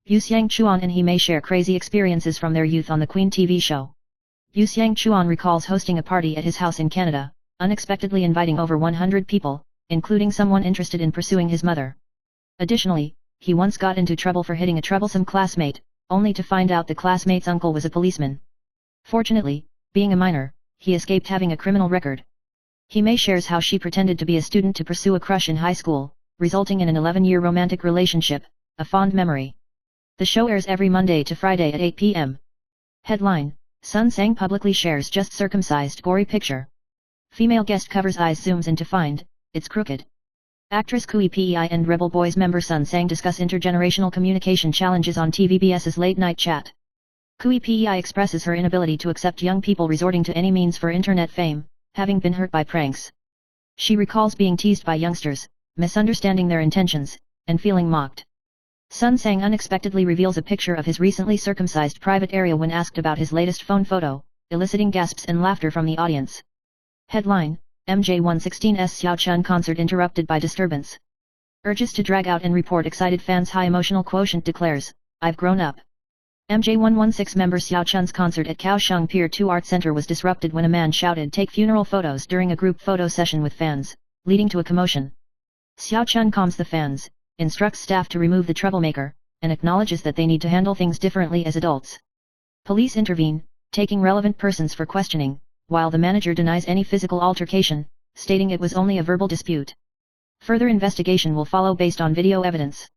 Yu Xiang Chuan and he may share crazy experiences from their youth on the Queen TV show. Yu Xiang Chuan recalls hosting a party at his house in Canada, unexpectedly inviting over 100 people, including someone interested in pursuing his mother. Additionally, he once got into trouble for hitting a troublesome classmate, only to find out the classmate's uncle was a policeman. Fortunately, being a minor, he escaped having a criminal record. He may shares how she pretended to be a student to pursue a crush in high school, resulting in an 11-year romantic relationship, a fond memory. The show airs every Monday to Friday at 8 p.m. Headline: Sun Sang publicly shares just circumcised gory picture. Female guest covers eyes zooms in to find, it's crooked. Actress Kui Pei and Rebel Boys member Sun Sang discuss intergenerational communication challenges on TVBS's Late Night Chat. Kui Pei expresses her inability to accept young people resorting to any means for internet fame, having been hurt by pranks. She recalls being teased by youngsters, misunderstanding their intentions, and feeling mocked. Sun Sang unexpectedly reveals a picture of his recently circumcised private area when asked about his latest phone photo, eliciting gasps and laughter from the audience. Headline: MJ116's Xiao Chun concert interrupted by disturbance. Urges to drag out and report excited fans. High emotional quotient declares, I've grown up. MJ116 member Xiao Chun's concert at Kaohsiung Pier 2 Art Center was disrupted when a man shouted take funeral photos during a group photo session with fans, leading to a commotion. Xiao Chun calms the fans, instructs staff to remove the troublemaker, and acknowledges that they need to handle things differently as adults. Police intervene, taking relevant persons for questioning, while the manager denies any physical altercation, stating it was only a verbal dispute. Further investigation will follow based on video evidence.